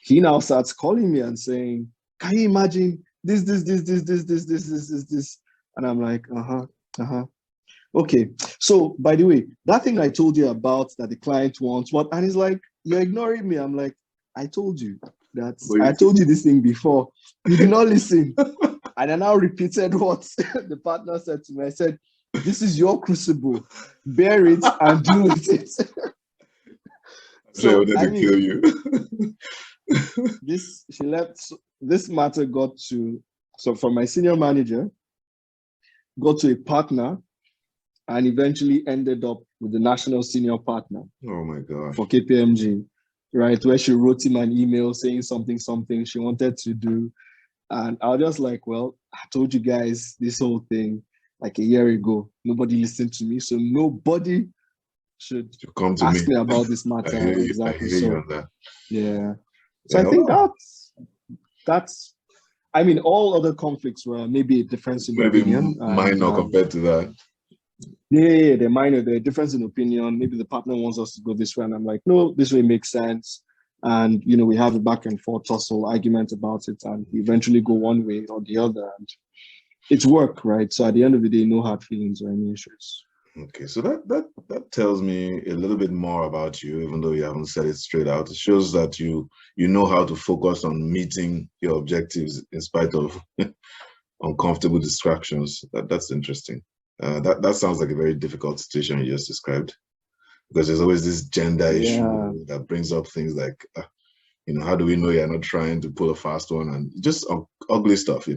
he now starts calling me and saying, can you imagine this. And I'm like, okay. So by the way, that thing I told you about that the client wants, what? And he's like, you're ignoring me. I'm like, I told you that. I told you this thing before. You did not listen. And I now repeated what the partner said to me. I said, this is your crucible. Bear it and deal with it. So I mean, kill you. She left. This matter got to, so from my senior manager, got to a partner, and eventually ended up with the national senior partner. Oh my God. For KPMG. right? Where she wrote him an email saying something she wanted to do. And I was just like, well, I told you guys this whole thing like a year ago. Nobody listened to me. So nobody should You come to me. ask me about this I matter. hear you. I Exactly. hear you So on that. yeah. So Yeah, I think well, that's I mean, all other conflicts were maybe a difference in maybe opinion. And minor compared to that. yeah, they're minor, they're difference in opinion. Maybe the partner wants us to go this way, and I'm like, no, this way makes sense. And we have a back and forth tussle argument about it, and we eventually go one way or the other. And it's work, right? So at the end of the day, no hard feelings or any issues. Okay, so that tells me a little bit more about you, even though you haven't said it straight out. It shows that you know how to focus on meeting your objectives in spite of uncomfortable distractions. That's interesting. That sounds like a very difficult situation you just described, because there's always this gender Yeah, issue that brings up things like, how do we know you're not trying to pull a fast one, and just ugly stuff.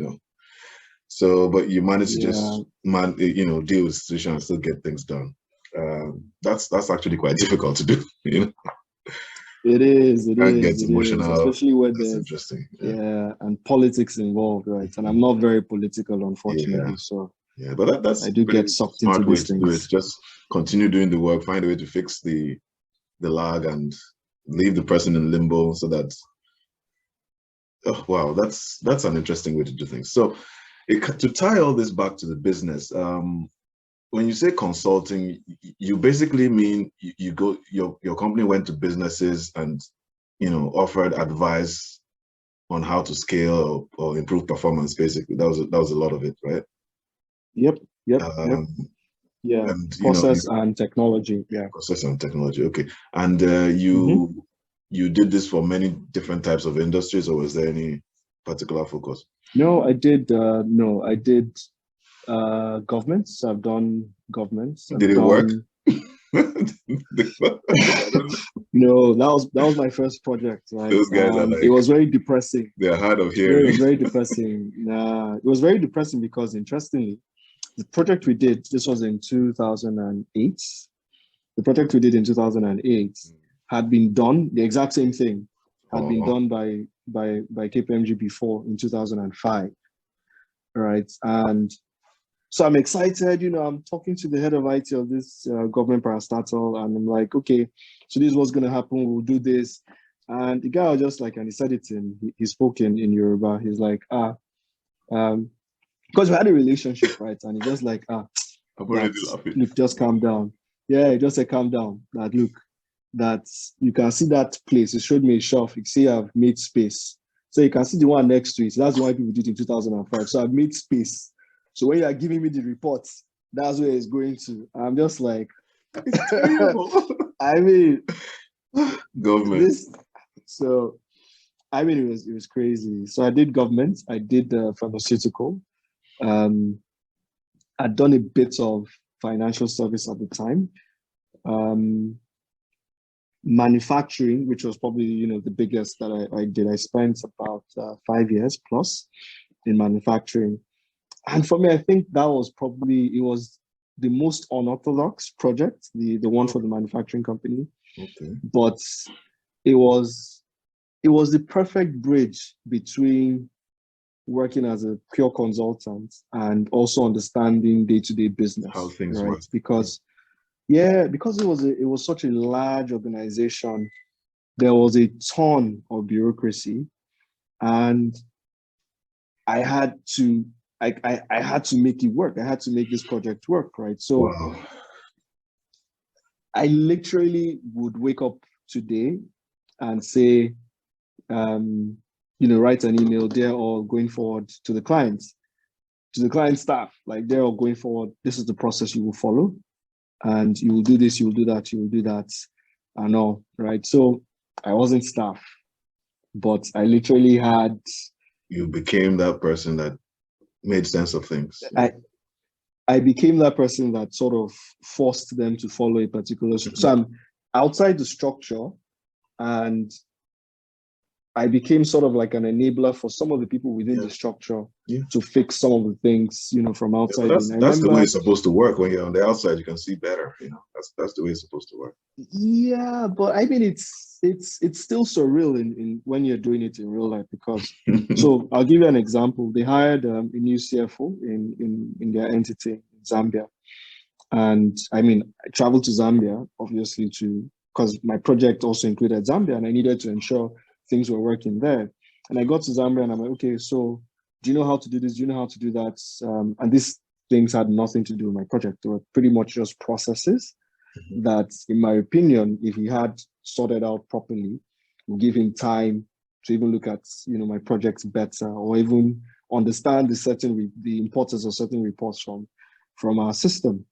So, but you manage to yeah, just deal with the situation and still get things done. That's actually quite difficult to do. it is, And gets it is, emotional. especially when That's there's interesting. and politics involved, right? And I'm not very political, Yeah, unfortunately, so yeah. But that's I do pretty get sucked into smart way these to do it. things. Just continue doing the work, find a way to fix the lag, and leave the person in limbo so that. Oh, wow, that's an interesting way to do things. So, to tie all this back to the business, when you say consulting, you basically mean you go your company went to businesses and offered advice on how to scale or improve performance. Basically, that was a lot of it, right? Yep, yep, yep. Um, Yeah, and process and technology. Yeah. process and technology. Okay, and Mm-hmm. you did this for many different types of industries, or was there any particular focus? No, I did. No, I did governments. I've done governments. Did I've it work? done. No, that was my first project, right? Those guys are And it like, was very depressing. they're hard of No, it hearing. was very depressing. Nah, it was very depressing because, interestingly, the project we did. This was in 2008. The project we did in 2008 had been done. The exact same thing had been Oh, done by KPMG before in 2005, right? And so I'm excited, I'm talking to the head of IT of this government parastatal, and I'm like, okay, so this is what's going to happen. We'll do this. And the guy was just like, and he said it he spoke in Yoruba. He's like, because we had a relationship, right? And he's just like, I'm already that's, laughing. look, just calm down. Yeah, he just said, calm down. That, look, that you can see that place. It showed me a shelf. You see, I've made space. So you can see the one next to it. That's the one people did in 2005. So I've made space. So when you are giving me the reports, that's where it's going to. I'm just like, It's terrible. I mean, Government. this. So I mean, it was crazy. So I did government. I did pharmaceutical. I'd done a bit of financial service at the time. Manufacturing, which was probably the biggest that I did. I spent about 5 years plus in manufacturing. And for me, I think that was it was the most unorthodox project, the one for the manufacturing company. Okay. But it was the perfect bridge between working as a pure consultant and also understanding day-to-day business. How things right? work. Because it was such a large organization, there was a ton of bureaucracy, and I had to make it work. I had to make this project work, right? So Wow. I literally would wake up today and say, write an email, they're all going forward to the clients, to the client staff, like they're all going forward. This is the process you will follow, and you will do this, you will do that, you will do that, and all, right? So I wasn't staff, but I literally had. You became that person that made sense of things. I became that person that sort of forced them to follow a particular. So I'm outside the structure, and I became sort of like an enabler for some of the people within the structure to fix some of the things, from outside in. That's the way it's supposed to work. When you're on the outside, you can see better. That's the way it's supposed to work. Yeah, but I mean, it's still surreal in when you're doing it in real life, because so I'll give you an example. They hired a new CFO in their entity in Zambia, and I mean, I traveled to Zambia obviously because my project also included Zambia, and I needed to ensure things were working there. And I got to Zambia, and I'm like, okay, so do you know how to do this? Do you know how to do that? And these things had nothing to do with my project. They were pretty much just processes that, in my opinion, if he had sorted out properly, would give him time to even look at my projects better, or even understand the importance of certain reports from our system.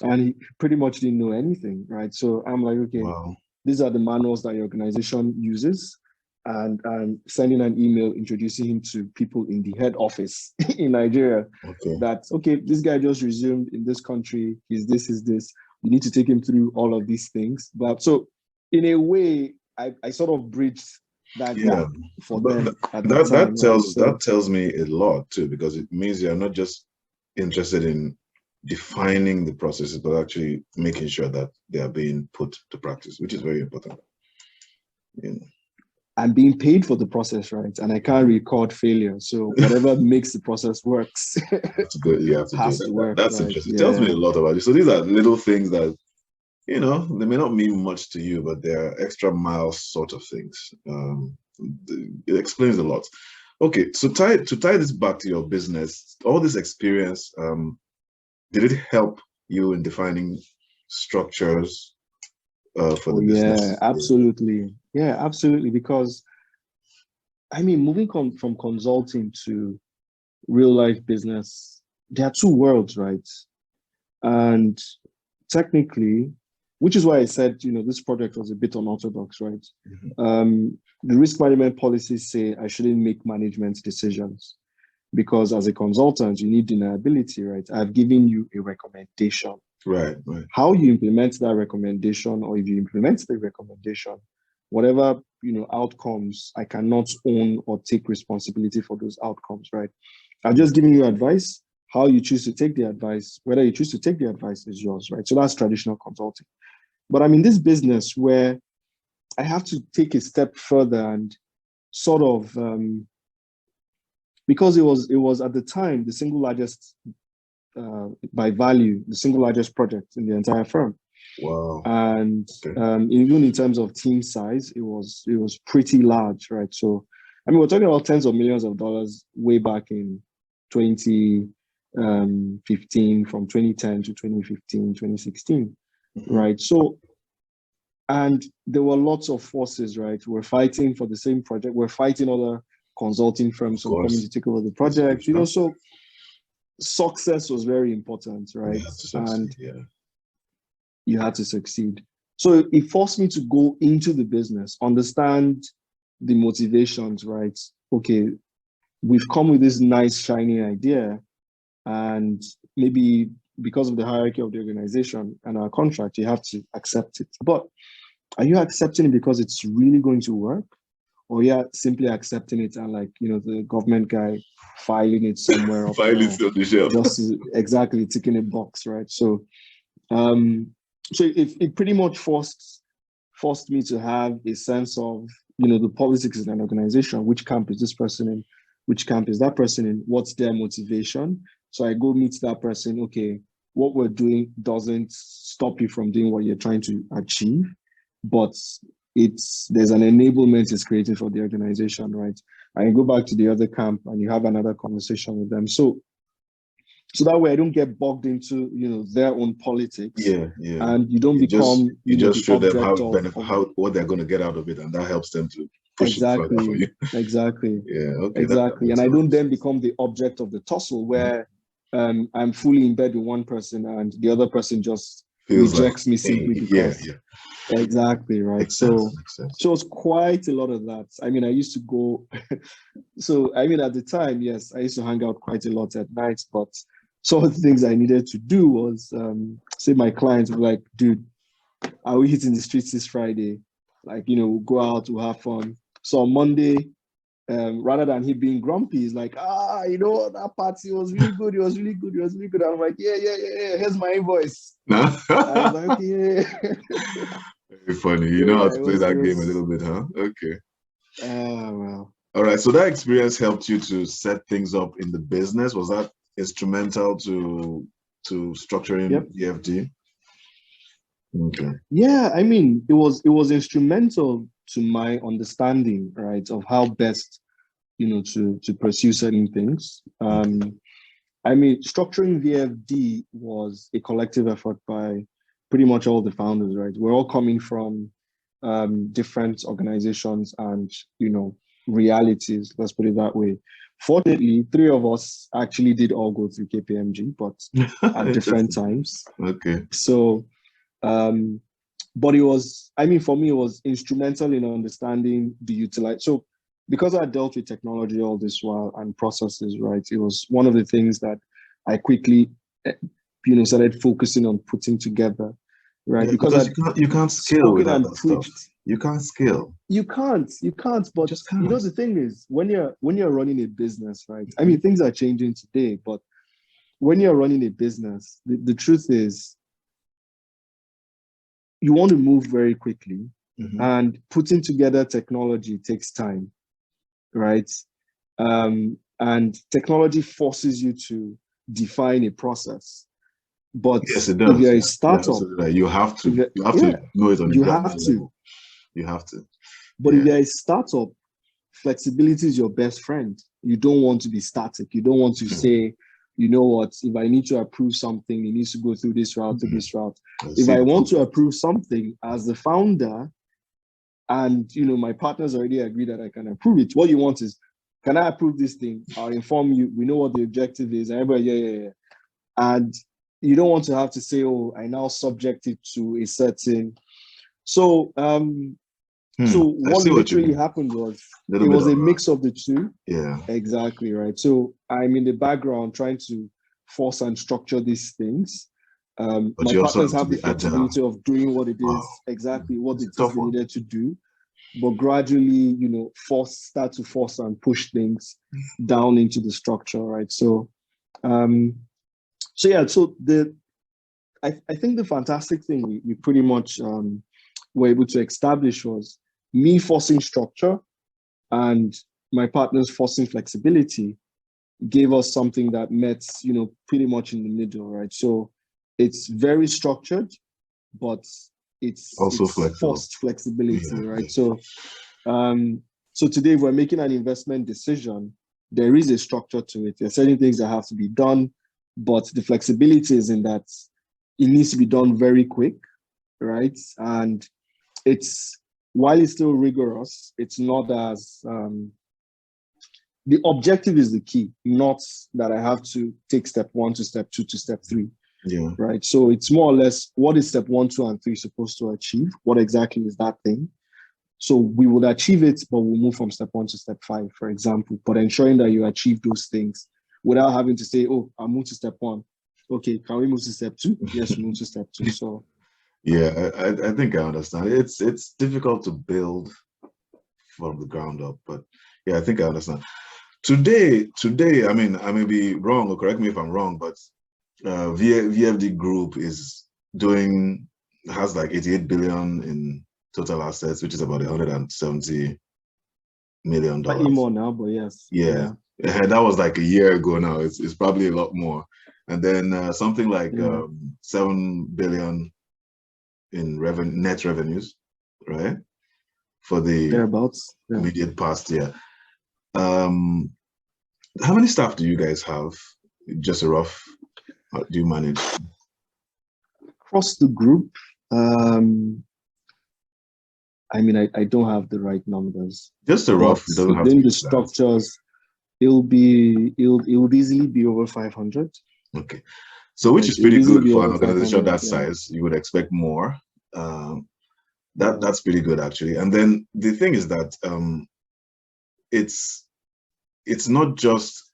And he pretty much didn't know anything, right? So I'm like, okay, wow. These are the manuals that your organization uses, and sending an email introducing him to people in the head office in Nigeria. Okay. That, okay, this guy just resumed in this country. He's this, is this. You need to take him through all of these things. But so in a way, I sort of bridged that gap for them at the time. That tells me a lot too, because it means you're not just interested in defining the processes, but actually making sure that they are being put to practice, which is very important. I'm being paid for the process, right? And I can't record failure. So whatever makes the process works. That's good. You have to has do that. To work. That's right? interesting. It tells me a lot about you. So these are little things that, they may not mean much to you, but they're extra mile sort of things. It explains a lot. Okay, so to tie this back to your business, all this experience, did it help you in defining structures for the business? Yeah, absolutely. Yeah, absolutely. Because I mean, moving from consulting to real life business, there are two worlds, right? And technically, which is why I said, this project was a bit unorthodox, right? The risk management policies say I shouldn't make management decisions, because as a consultant, you need deniability, right? I've given you a recommendation. Right. How you implement that recommendation, or if you implement the recommendation, whatever outcomes, I cannot own or take responsibility for those outcomes, right? I've just given you advice. How you choose to take the advice, whether you choose to take the advice, is yours, right? So that's traditional consulting. But I'm in this business where I have to take a step further and sort of, because it was at the time the single largest, by value, the single largest project in the entire firm. Wow. And even in terms of team size, it was pretty large, right? So, I mean, we're talking about tens of millions of dollars way back in 2015, from 2010 to 2015, 2016, right? So, and there were lots of forces, right? We're fighting for the same project. We're fighting other consulting firms who coming to take over the project, so success was very important, right? You had to succeed. So it forced me to go into the business, understand the motivations, right? Okay, we've come with this nice, shiny idea, and maybe because of the hierarchy of the organization and our contract, you have to accept it. But are you accepting it because it's really going to work? Or you're simply accepting it and, like, the government guy filing it somewhere up filing it on the shelf, just exactly ticking a box, right? So it pretty much forced me to have a sense of, the politics in an organization. Which camp is this person in? Which camp is that person in? What's their motivation? So I go meet that person. Okay, what we're doing doesn't stop you from doing what you're trying to achieve, but there's an enablement it's created for the organization, right? I go back to the other camp and you have another conversation with them. So that way I don't get bogged into, their own politics. Yeah. And you don't become, you just show them what they're going to get out of it, and that helps them to push it further for you. Exactly. Yeah. Okay. Exactly. And I don't then become the object of the tussle where I'm fully in bed with one person and the other person just rejects me simply because. Yeah. Exactly, right. Makes so sense. So it's quite a lot of that. I mean, I used to go so I mean, at the time, yes, I used to hang out quite a lot at night, but some of the things I needed to do was say my clients were like, dude, are we hitting the streets this Friday? Like, we'll go out, we'll have fun. So on Monday, rather than he being grumpy, he's like, that party was really good. It was really good. It was really good. I'm like, yeah. Here's my invoice. No. I was like, okay, yeah. Very funny. You So, know how yeah, to play that game a little bit, huh? Okay. Well. All right. So that experience helped you to set things up in the business. Was that instrumental to structuring VFD? Okay. Yeah, I mean, it was instrumental to my understanding, right, of how best, to pursue certain things. I mean, structuring VFD was a collective effort by pretty much all the founders, right? We're all coming from different organizations and, realities, let's put it that way. Fortunately, three of us actually did all go through KPMG, but at different times. Okay. So, but it was, I mean, for me, it was instrumental in understanding the utility. So because I dealt with technology all this while and processes, right, it was one of the things that I quickly, started focusing on putting together, right? Yeah, because you can't scale without that preached. stuff. You can't scale. You can't. But just can't. The thing is, when you're running a business, right? I mean, things are changing today, but when you're running a business, the truth is, you want to move very quickly, and putting together technology takes time, right? And technology forces you to define a process. But yes, it does. if you're a startup, you have to know it on the ground level. You have to. But if you're a startup, flexibility is your best friend. You don't want to be static. You don't want to say, you know what, if I need to approve something, it needs to go through this route to this route. If I want to approve something as the founder, and my partners already agree that I can approve it, what you want is, can I approve this thing? I'll inform you. We know what the objective is. And everybody, yeah. And you don't want to have to say, oh, I now subject it to a certain. So, so what literally happened was it was a mix of the two. Yeah, exactly right. So I'm in the background trying to force and structure these things. My partners have the flexibility of doing what it is, exactly what it is they needed to do, but gradually, start to force and push things down into the structure, right? So, I think the fantastic thing we pretty much were able to establish was me forcing structure and my partners forcing flexibility gave us something that met, pretty much in the middle, right? So it's very structured, but it's also forced flexibility, right? So, so today, if we're making an investment decision, there is a structure to it. There are certain things that have to be done, but the flexibility is in that it needs to be done very quick, right? And while it's still rigorous, it's not as the objective is the key, not that I have to take step 1 to step 2 to step 3. Yeah. Right. So it's more or less, what is step 1, 2, and 3 supposed to achieve? What exactly is that thing? So we would achieve it, but we'll move from step 1 to step 5, for example, but ensuring that you achieve those things without having to say, oh, I'll move to step 1. Okay, can we move to step 2? Yes, we move to step 2. So yeah, I think I understand. It's difficult to build from the ground up, but yeah, I think I understand. Today, I mean, I may be wrong, or correct me if I'm wrong, but VFD Group has like 88 billion in total assets, which is about $170 million. Slightly more now, but yes. Yeah. That was like a year ago now. It's probably a lot more. And then something like 7 billion in net revenues, right? For the thereabouts, immediate past year. How many staff do you guys have? Just a rough, how do you manage? Across the group, I mean, I don't have the right numbers. Just a rough, it doesn't have within to be the structures, it would easily be over 500. Okay. So which is pretty good for an organization that size. You would expect more. That's pretty good actually. And then the thing is that it's not just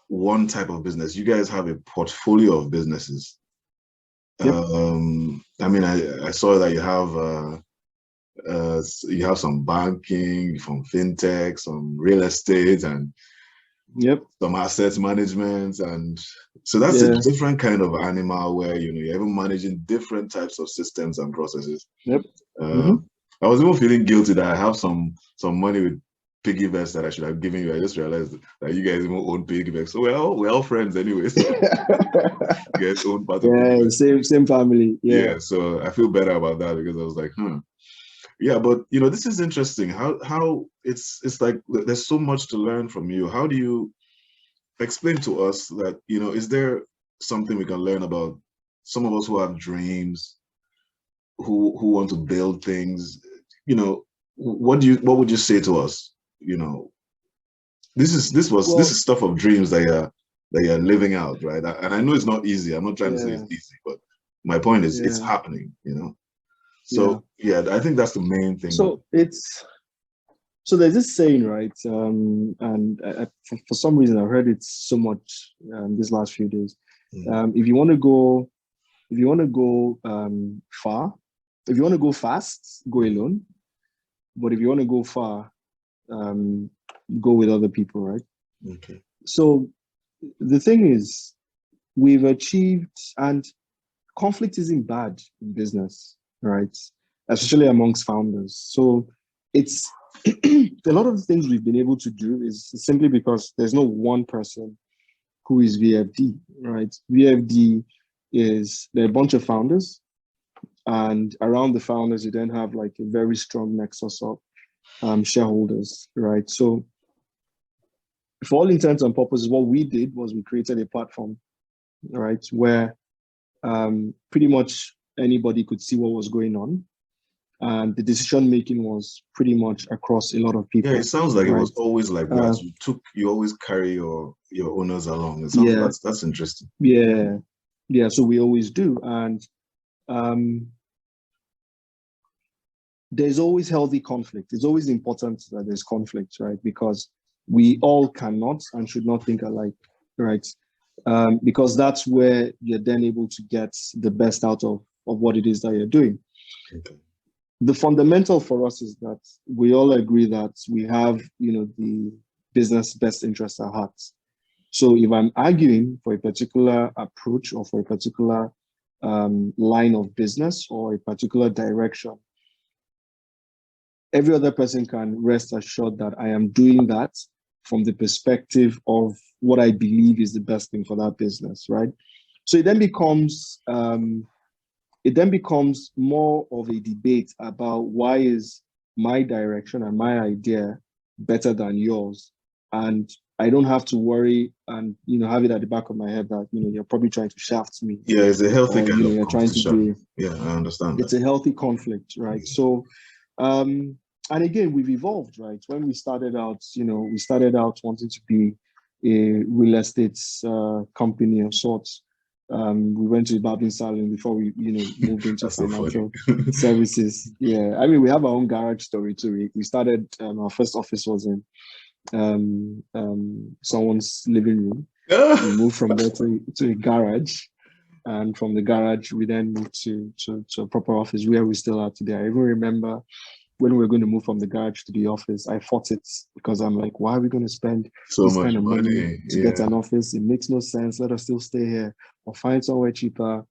one type of business. You guys have a portfolio of businesses. I mean, I saw that you have You have some banking, from fintech, some real estate, and Yep. some assets management, and so that's a different kind of animal where you're even managing different types of systems and processes. Yep. I was even feeling guilty that I have some money with piggy banks that I should have given you. I just realized that you guys even own piggy banks, so we're all friends anyways. You guys own part of it. Same family. Yeah, so I feel better about that because I was like, yeah, but this is interesting. How it's like there's so much to learn from you. How do you explain to us that, is there something we can learn about some of us who have dreams, who want to build things? What would you say to us? This is stuff of dreams that you're living out, right? And I know it's not easy. I'm not trying to say it's easy, but my point is it's happening, So yeah, I think that's the main thing. So there's this saying, right? And for some reason I heard it so much these last few days. If you want to go far, if you want to go fast, go alone. But if you want to go far, go with other people, right? Okay. So the thing is, we've achieved, and conflict isn't bad in business, right? Especially amongst founders. So it's a lot of the things we've been able to do is simply because there's no one person who is VFD, right? VFD there are a bunch of founders, and around the founders, you then have like a very strong nexus of shareholders, right? So for all intents and purposes, what we did was we created a platform, right, where pretty much anybody could see what was going on. And the decision making was pretty much across a lot of people. Yeah, it sounds like it was always like that. You always carry your owners along. That's interesting. Yeah. So we always do, and there's always healthy conflict. It's always important that there's conflict, right? Because we all cannot and should not think alike, right? Because that's where you're then able to get the best out of what it is that you're doing. Okay. The fundamental for us is that we all agree that we have, the business best interest at heart. So if I'm arguing for a particular approach or for a particular line of business or a particular direction, every other person can rest assured that I am doing that from the perspective of what I believe is the best thing for that business, right? So it then becomes more of a debate about why is my direction and my idea better than yours, and I don't have to worry and have it at the back of my head that you're probably trying to shaft me. Yeah, it's a healthy kind of you're trying to do. Yeah, I understand. It's a healthy conflict, right? Yeah. So, and again, we've evolved, right? When we started out, we started out wanting to be a real estate company of sorts. We went to a barbing salon before we, moved into financial services. Yeah, I mean, we have our own garage story too. We started, our first office was in someone's living room. We moved from there to a garage, and from the garage we then moved to a proper office where we still are today. I even remember when we were going to move from the garage to the office, I fought it because I'm like, why are we going to spend so this much kind of money to get an office? It makes no sense. Let us still stay here or find somewhere cheaper.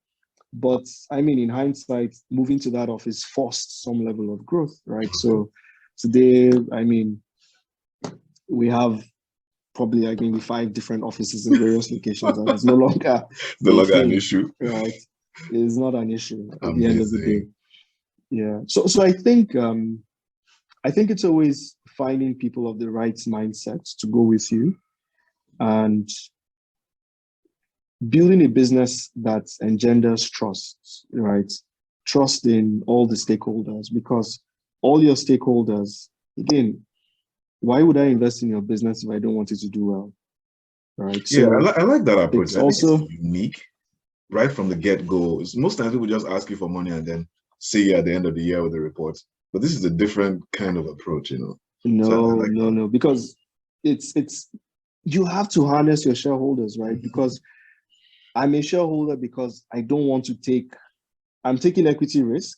But I mean, in hindsight, moving to that office forced some level of growth, right? So today, I mean, we have probably like maybe 5 different offices in various locations, and it's no longer an issue, right? It's not an issue at the end of the day. Yeah. So I think it's always finding people of the right mindset to go with you and building a business that engenders trust, right? Trust in all the stakeholders, because all your stakeholders, again, why would I invest in your business if I don't want it to do well? Right. So yeah, I like that approach. It's also unique right from the get-go. Most times people just ask you for money and then see you at the end of the year with the report. But this is a different kind of approach, No, because it's you have to harness your shareholders, right? Mm-hmm. Because I'm a shareholder because I don't want to I'm taking equity risk,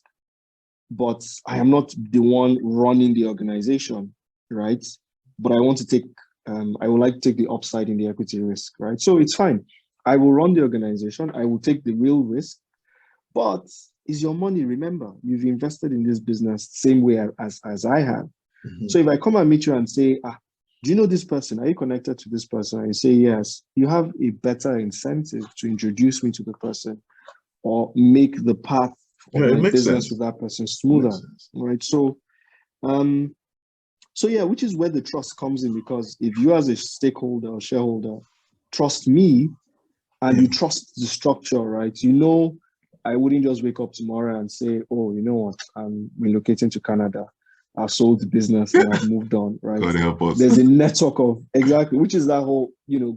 but I am not the one running the organization, right? But I want to take, I would like to take the upside in the equity risk, right? So it's fine. I will run the organization. I will take the real risk, but it's your money. Remember, you've invested in this business same way as I have. So if I come and meet you and say, do you know this person? Are you connected to this person? And you say, yes, you have a better incentive to introduce me to the person or make the path of my business with that person smoother, right? So, so yeah, which is where the trust comes in, because if you as a stakeholder or shareholder trust me and you trust the structure, right? You know, I wouldn't just wake up tomorrow and say, oh, you know what, I'm relocating to Canada. I've sold the business and I've moved on, right? God help us. There's a network of, exactly, which is that whole,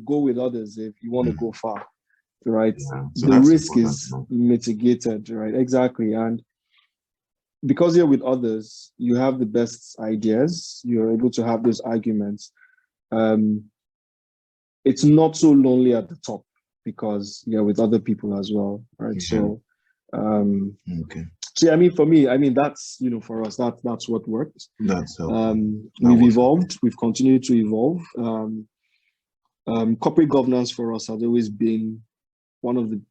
go with others if you want to go far, right? Yeah. So the risk is mitigated, right? Exactly. And because you're with others, you have the best ideas, you're able to have those arguments. It's not so lonely at the top because you're with other people as well, right? So, so yeah, I mean, for me, I mean, that's, for us, that's what worked. That's helpful. We've evolved, we've continued to evolve. Corporate governance for us has always been one of the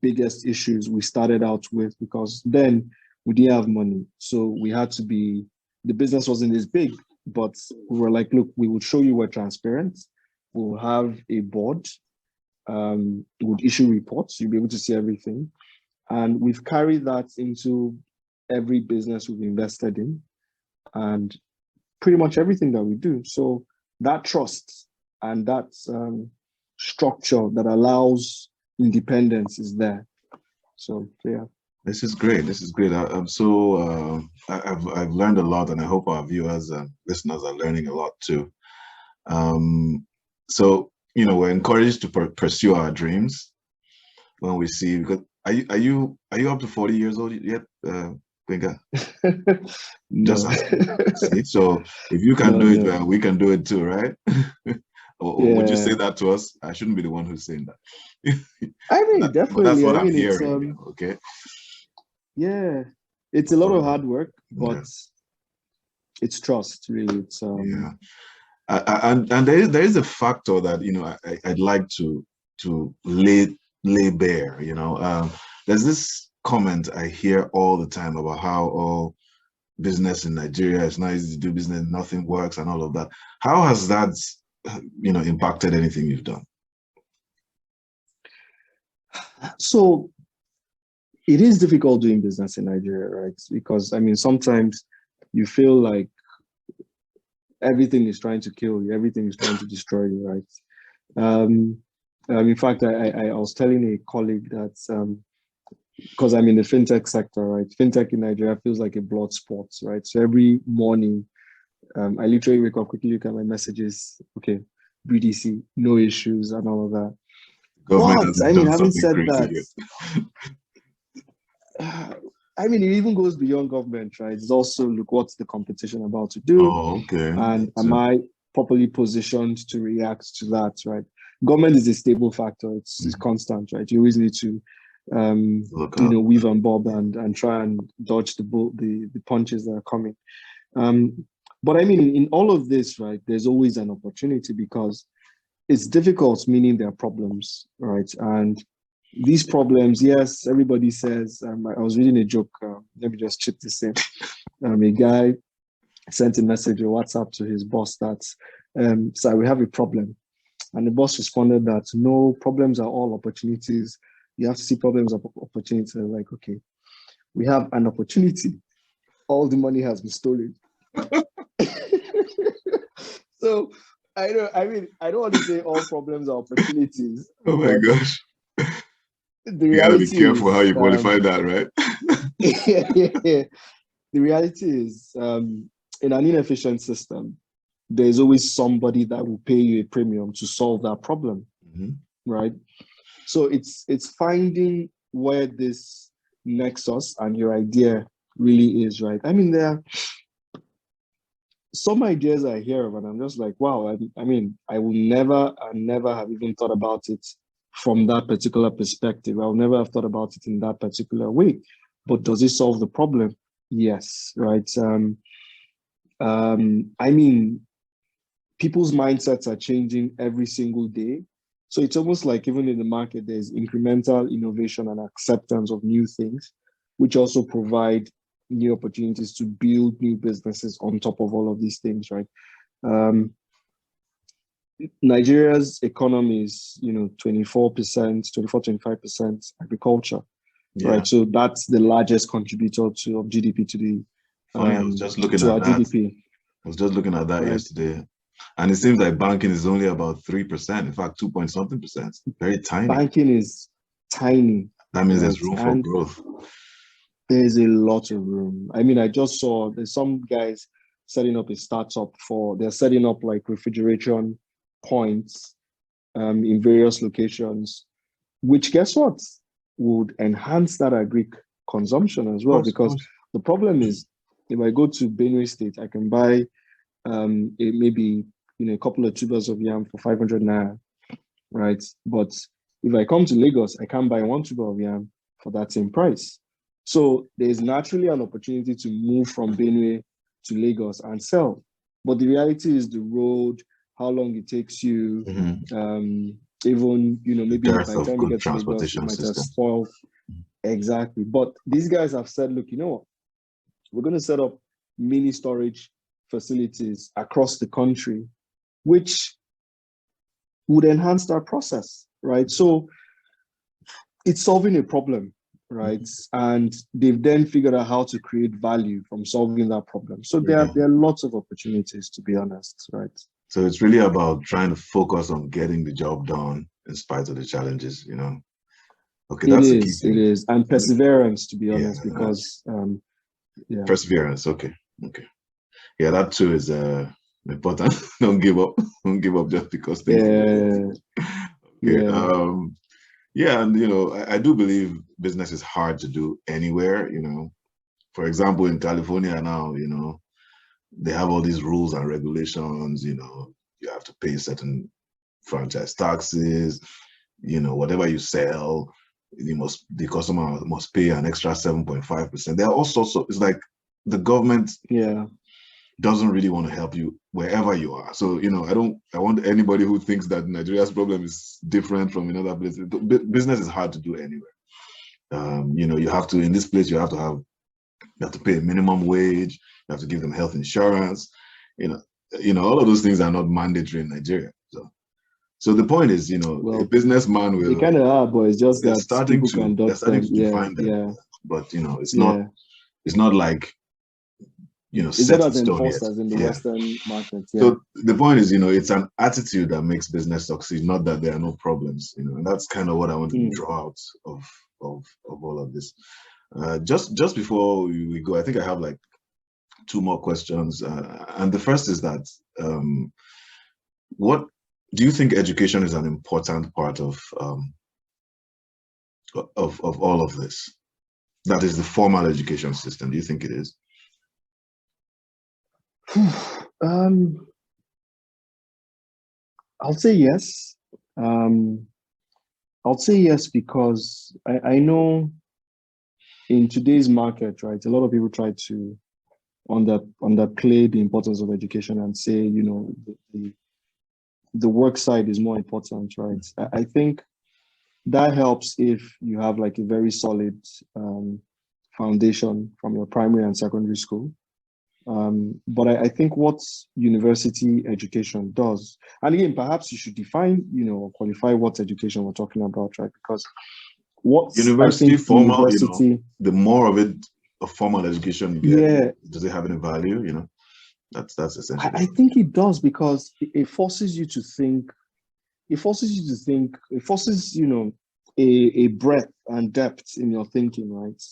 biggest issues we started out with, because then we didn't have money. So we had to be, the business wasn't this big, but we were like, look, we will show you we're transparent. We'll have a board. We would issue reports. You'll be able to see everything. And we've carried that into every business we've invested in and pretty much everything that we do. So that trust and that structure that allows independence is there. So yeah. This is great. This is great. I'm so I've learned a lot, and I hope our viewers and listeners are learning a lot too. So we're encouraged to pursue our dreams when we see. Because are you up to 40 years old yet, Gbenga? Just see. So if you can do it, we can do it too, right? Or would you say that to us? I shouldn't be the one who's saying that. I mean, definitely. That's what I'm hearing. Okay. Yeah, it's a lot of hard work, but it's trust, really. It's and there is a factor that I'd like to lay bare. There's this comment I hear all the time about how business in Nigeria is not easy to do business, nothing works, and all of that. How has that impacted anything you've done? So it is difficult doing business in Nigeria, right? Because I mean, sometimes you feel like everything is trying to kill you, everything is trying to destroy you, right? In fact, I was telling a colleague that because I'm in the fintech sector, right? Fintech in Nigeria feels like a blood sport, right? So every morning, I literally wake up, quickly look at my messages. Okay, BDC, no issues, and all of that. Government but I mean, having said that, I mean, it even goes beyond government, right? It's also, look, what's the competition about to do? Oh, okay. And am I properly positioned to react to that, right? Government is a stable factor. It's constant, right? You always need to, weave and bob and try and dodge the punches that are coming. But I mean, in all of this, right, there's always an opportunity, because it's difficult, meaning there are problems, right? And these problems, yes, everybody says, I was reading a joke, let me just chip this in. A guy sent a message or WhatsApp to his boss that, so we have a problem. And the boss responded that, no, problems are all opportunities. You have to see problems as opportunities. Like, okay, we have an opportunity. All the money has been stolen. So I don't want to say all problems are opportunities. Oh my gosh. You gotta be careful how you qualify that, right? yeah. The reality is, in an inefficient system, there's always somebody that will pay you a premium to solve that problem, right? So it's finding where this nexus and your idea really is, right? I mean, there are some ideas I hear of, and I'm just like, wow. I mean, I will never have even thought about it from that particular perspective. I'll never have thought about it in that particular way. But does it solve the problem? Yes, right. I mean, people's mindsets are changing every single day. So it's almost like even in the market, there's incremental innovation and acceptance of new things, which also provide new opportunities to build new businesses on top of all of these things, right? Nigeria's economy is, 24%, 25% agriculture, right? So that's the largest contributor of GDP to the Funny, I was just looking to at our that. GDP. I was just looking at that Right. yesterday. And it seems like banking is only about 3%. In fact, 2 point something%. Very tiny. Banking is tiny. That means right? there's room for growth. There's a lot of room. I mean, I just saw there's some guys setting up a startup they're setting up like refrigeration points in various locations, which guess what? Would enhance that agri consumption as well. Because the problem is, if I go to Benue State, I can buy maybe a couple of tubers of yam for 500 naira, right? But if I come to Lagos, I can't buy one tuber of yam for that same price. So there's naturally an opportunity to move from Benue to Lagos and sell. But the reality is the road, how long it takes you, even, maybe by the time you get to Lagos, it might have spoiled. Exactly. But these guys have said, look, you know what? We're going to set up mini storage facilities across the country, which would enhance that process, right? So it's solving a problem, right? And they've then figured out how to create value from solving that problem. So there are lots of opportunities, to be honest, right? So it's really about trying to focus on getting the job done in spite of the challenges, Okay, that's the key thing. It is, and perseverance, to be honest, because perseverance. Okay. Yeah, that too is important. Don't give up. Don't give up just because things. Okay. And I do believe business is hard to do anywhere. For example, in California now, they have all these rules and regulations. You have to pay certain franchise taxes. Whatever you sell, the customer must pay an extra 7.5%. There are all sorts of. It's like the government doesn't really want to help you wherever you are. So I want anybody who thinks that Nigeria's problem is different from another place. Business is hard to do anywhere. You have to, in this place, you have to pay a minimum wage. You have to give them health insurance. All of those things are not mandatory in Nigeria. So the point is, a businessman will. They kind of are, but it's just that starting people can they're starting to define them. But it's not. It's not like. It's not as enforced as in the Western market. So the point is, it's an attitude that makes business succeed, not that there are no problems. And that's kind of what I want to draw out of all of this. Just before we go, I think I have like 2 more questions, and the first is that what do you think education is an important part of all of this? That is the formal education system. Do you think it is? I'll say yes. I'll say yes because I know in today's market, right, a lot of people try to underplay the importance of education and say, the work side is more important, right? I think that helps if you have like a very solid foundation from your primary and secondary school. But I think what university education does, and again, perhaps you should define, or qualify what education we're talking about, right? Because what university formal, the more of it, a formal education you get, does it have any value? That's essentially. I think it does, because it forces you to think. It forces, a breadth and depth in your thinking, right?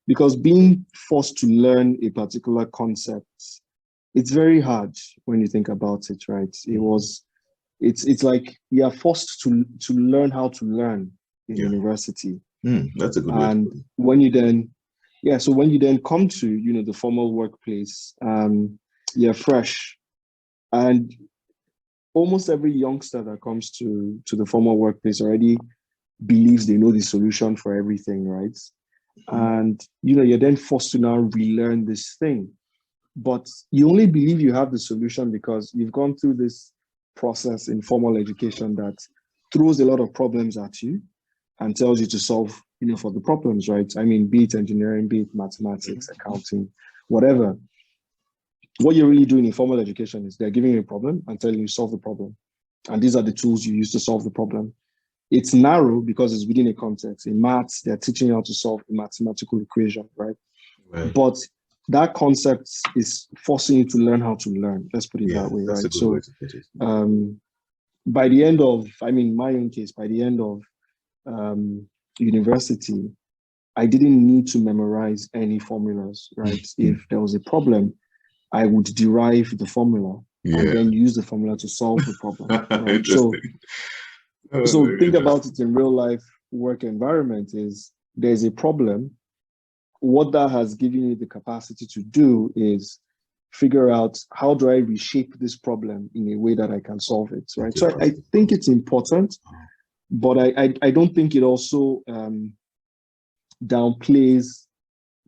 Because being forced to learn a particular concept, it's very hard when you think about it, right? It's like you are forced to learn how to learn in university. That's a good way. And when you then, so when you then come to, the formal workplace, you're fresh. And almost every youngster that comes to the formal workplace already believes they know the solution for everything, right? And you're then forced to now relearn this thing. But you only believe you have the solution because you've gone through this process in formal education that throws a lot of problems at you and tells you to solve, for the problems, right? I mean, be it engineering, be it mathematics, accounting, whatever. What you're really doing in formal education is they're giving you a problem and telling you solve the problem. And these are the tools you use to solve the problem. It's narrow because it's within a context. In maths, they're teaching you how to solve a mathematical equation, right? But that concept is forcing you to learn how to learn. Let's put it that way, right? So by the end of, my own case, by the end of university, I didn't need to memorize any formulas, right? If there was a problem, I would derive the formula and then use the formula to solve the problem. Right? So think about it in real life work environment is there's a problem. What that has given you the capacity to do is figure out how do I reshape this problem in a way that I can solve it, right? So I think it's important, but I don't think it also downplays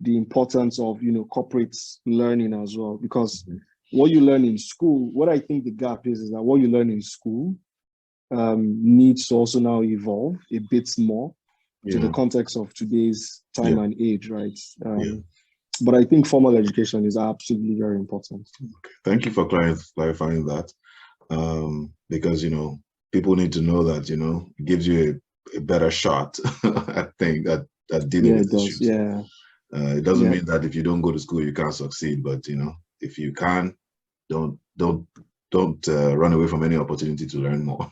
the importance of, corporate learning as well, because what you learn in school, what I think the gap is that what you learn in school needs to also now evolve a bit more to the context of today's time and age, right? But I think formal education is absolutely very important. Okay. Thank you for clarifying that, because people need to know that it gives you a better shot. I think at dealing with issues. It doesn't mean that if you don't go to school you can't succeed, but if you can, don't run away from any opportunity to learn more.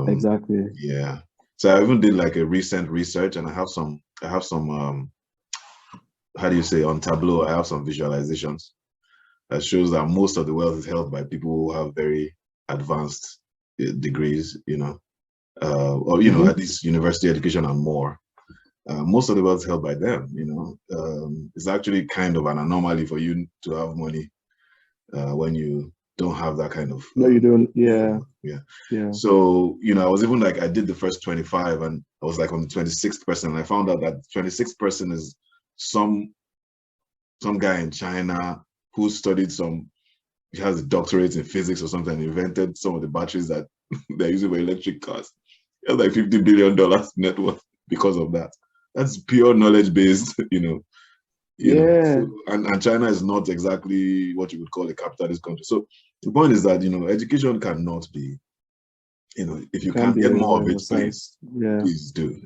Exactly. Yeah. So I even did like a recent research, and I have some how do you say, on Tableau, I have some visualizations that shows that most of the wealth is held by people who have very advanced degrees, or at least university education and more. Most of the wealth is held by them. It's actually kind of an anomaly for you to have money when you don't have that kind of. No, you don't. Yeah. So I was even like, I did the first 25, and I was like on the 26th person, and I found out that 26th person is some guy in China who studied he has a doctorate in physics or something, and invented some of the batteries that they're using for electric cars. He has like $50 billion net worth because of that. That's pure knowledge based, So, and China is not exactly what you would call a capitalist country. So the point is that, education cannot be, if you can get more of it, please do.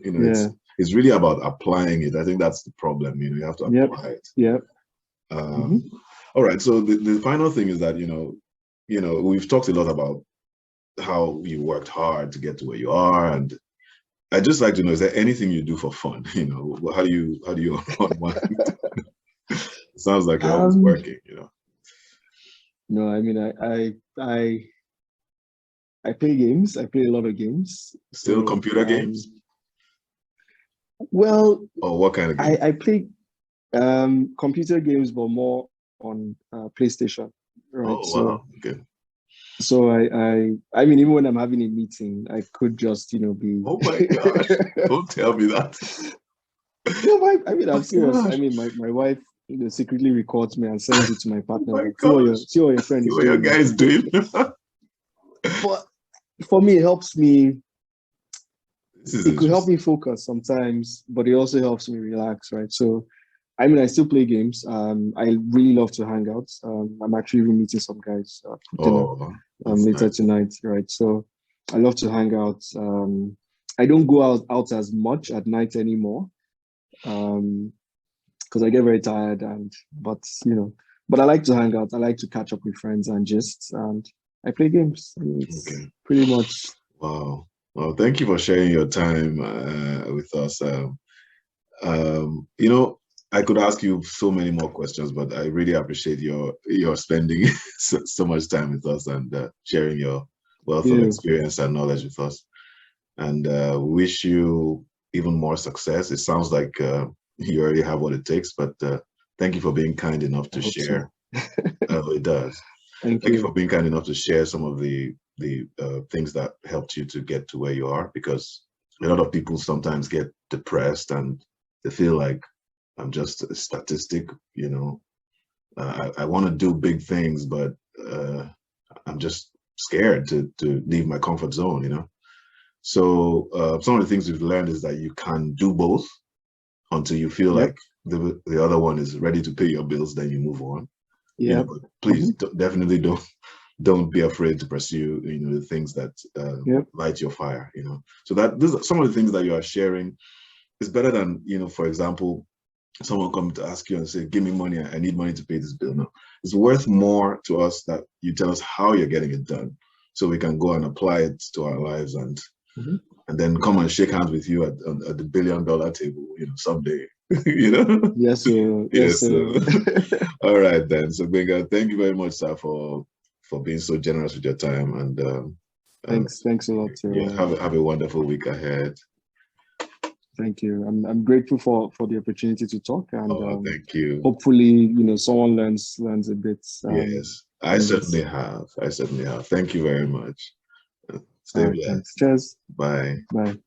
It's really about applying it. I think that's the problem. You have to apply it. All right. So the final thing is that we've talked a lot about how you worked hard to get to where you are, and I'd just like to know, is there anything you do for fun? How do you unwind? It sounds like you're always working. No, I play games. I play a lot of games. Still computer games? Well, what kind of games? I play computer games, but more on PlayStation. Right. Oh, wow. Okay. So I mean, even when I'm having a meeting, I could just be. Oh my gosh! Don't tell me that. No, I'm serious. I mean, my wife secretly records me and sends it to my partner. Like, see what your friend is doing. What your guy is doing. But for me, it helps me. It could help me focus sometimes, but it also helps me relax, right? So, I still play games. I really love to hang out. I'm actually meeting some guys for dinner later tonight, right? So I love to hang out. I don't go out as much at night anymore because I get very tired. But I like to hang out. I like to catch up with friends and and I play games. It's pretty much. Wow. Well, thank you for sharing your time with us. I could ask you so many more questions, but I really appreciate your spending so much time with us and sharing your wealth of experience and knowledge with us. And wish you even more success. It sounds like you already have what it takes, but thank you for being kind enough to share. It does. Thank you for being kind enough to share some of the things that helped you to get to where you are, because a lot of people sometimes get depressed and they feel like I'm just a statistic, you know. I want to do big things, but I'm just scared to leave my comfort zone, you know. So some of the things we've learned is that you can do both until you feel like the other one is ready to pay your bills, then you move on. You know, but please definitely don't be afraid to pursue, you know, the things that light your fire, you know. So that this some of the things that you are sharing is better than, you know, for example, someone come to ask you and say, give me money, I need money to pay this bill. No, it's worth more to us that you tell us how you're getting it done, so we can go and apply it to our lives and then come and shake hands with you at the $1 billion table, you know, someday. You know. Yes, sir. Yes, sir. All right then. So Gbenga, thank you very much, sir, for being so generous with your time, and thanks a lot. Yeah, have a wonderful week ahead. Thank you. I'm grateful for the opportunity to talk, and thank you. Hopefully, you know, someone learns a bit. Yes, I certainly have. Thank you very much. Stay blessed. Thanks. Cheers. Bye. Bye.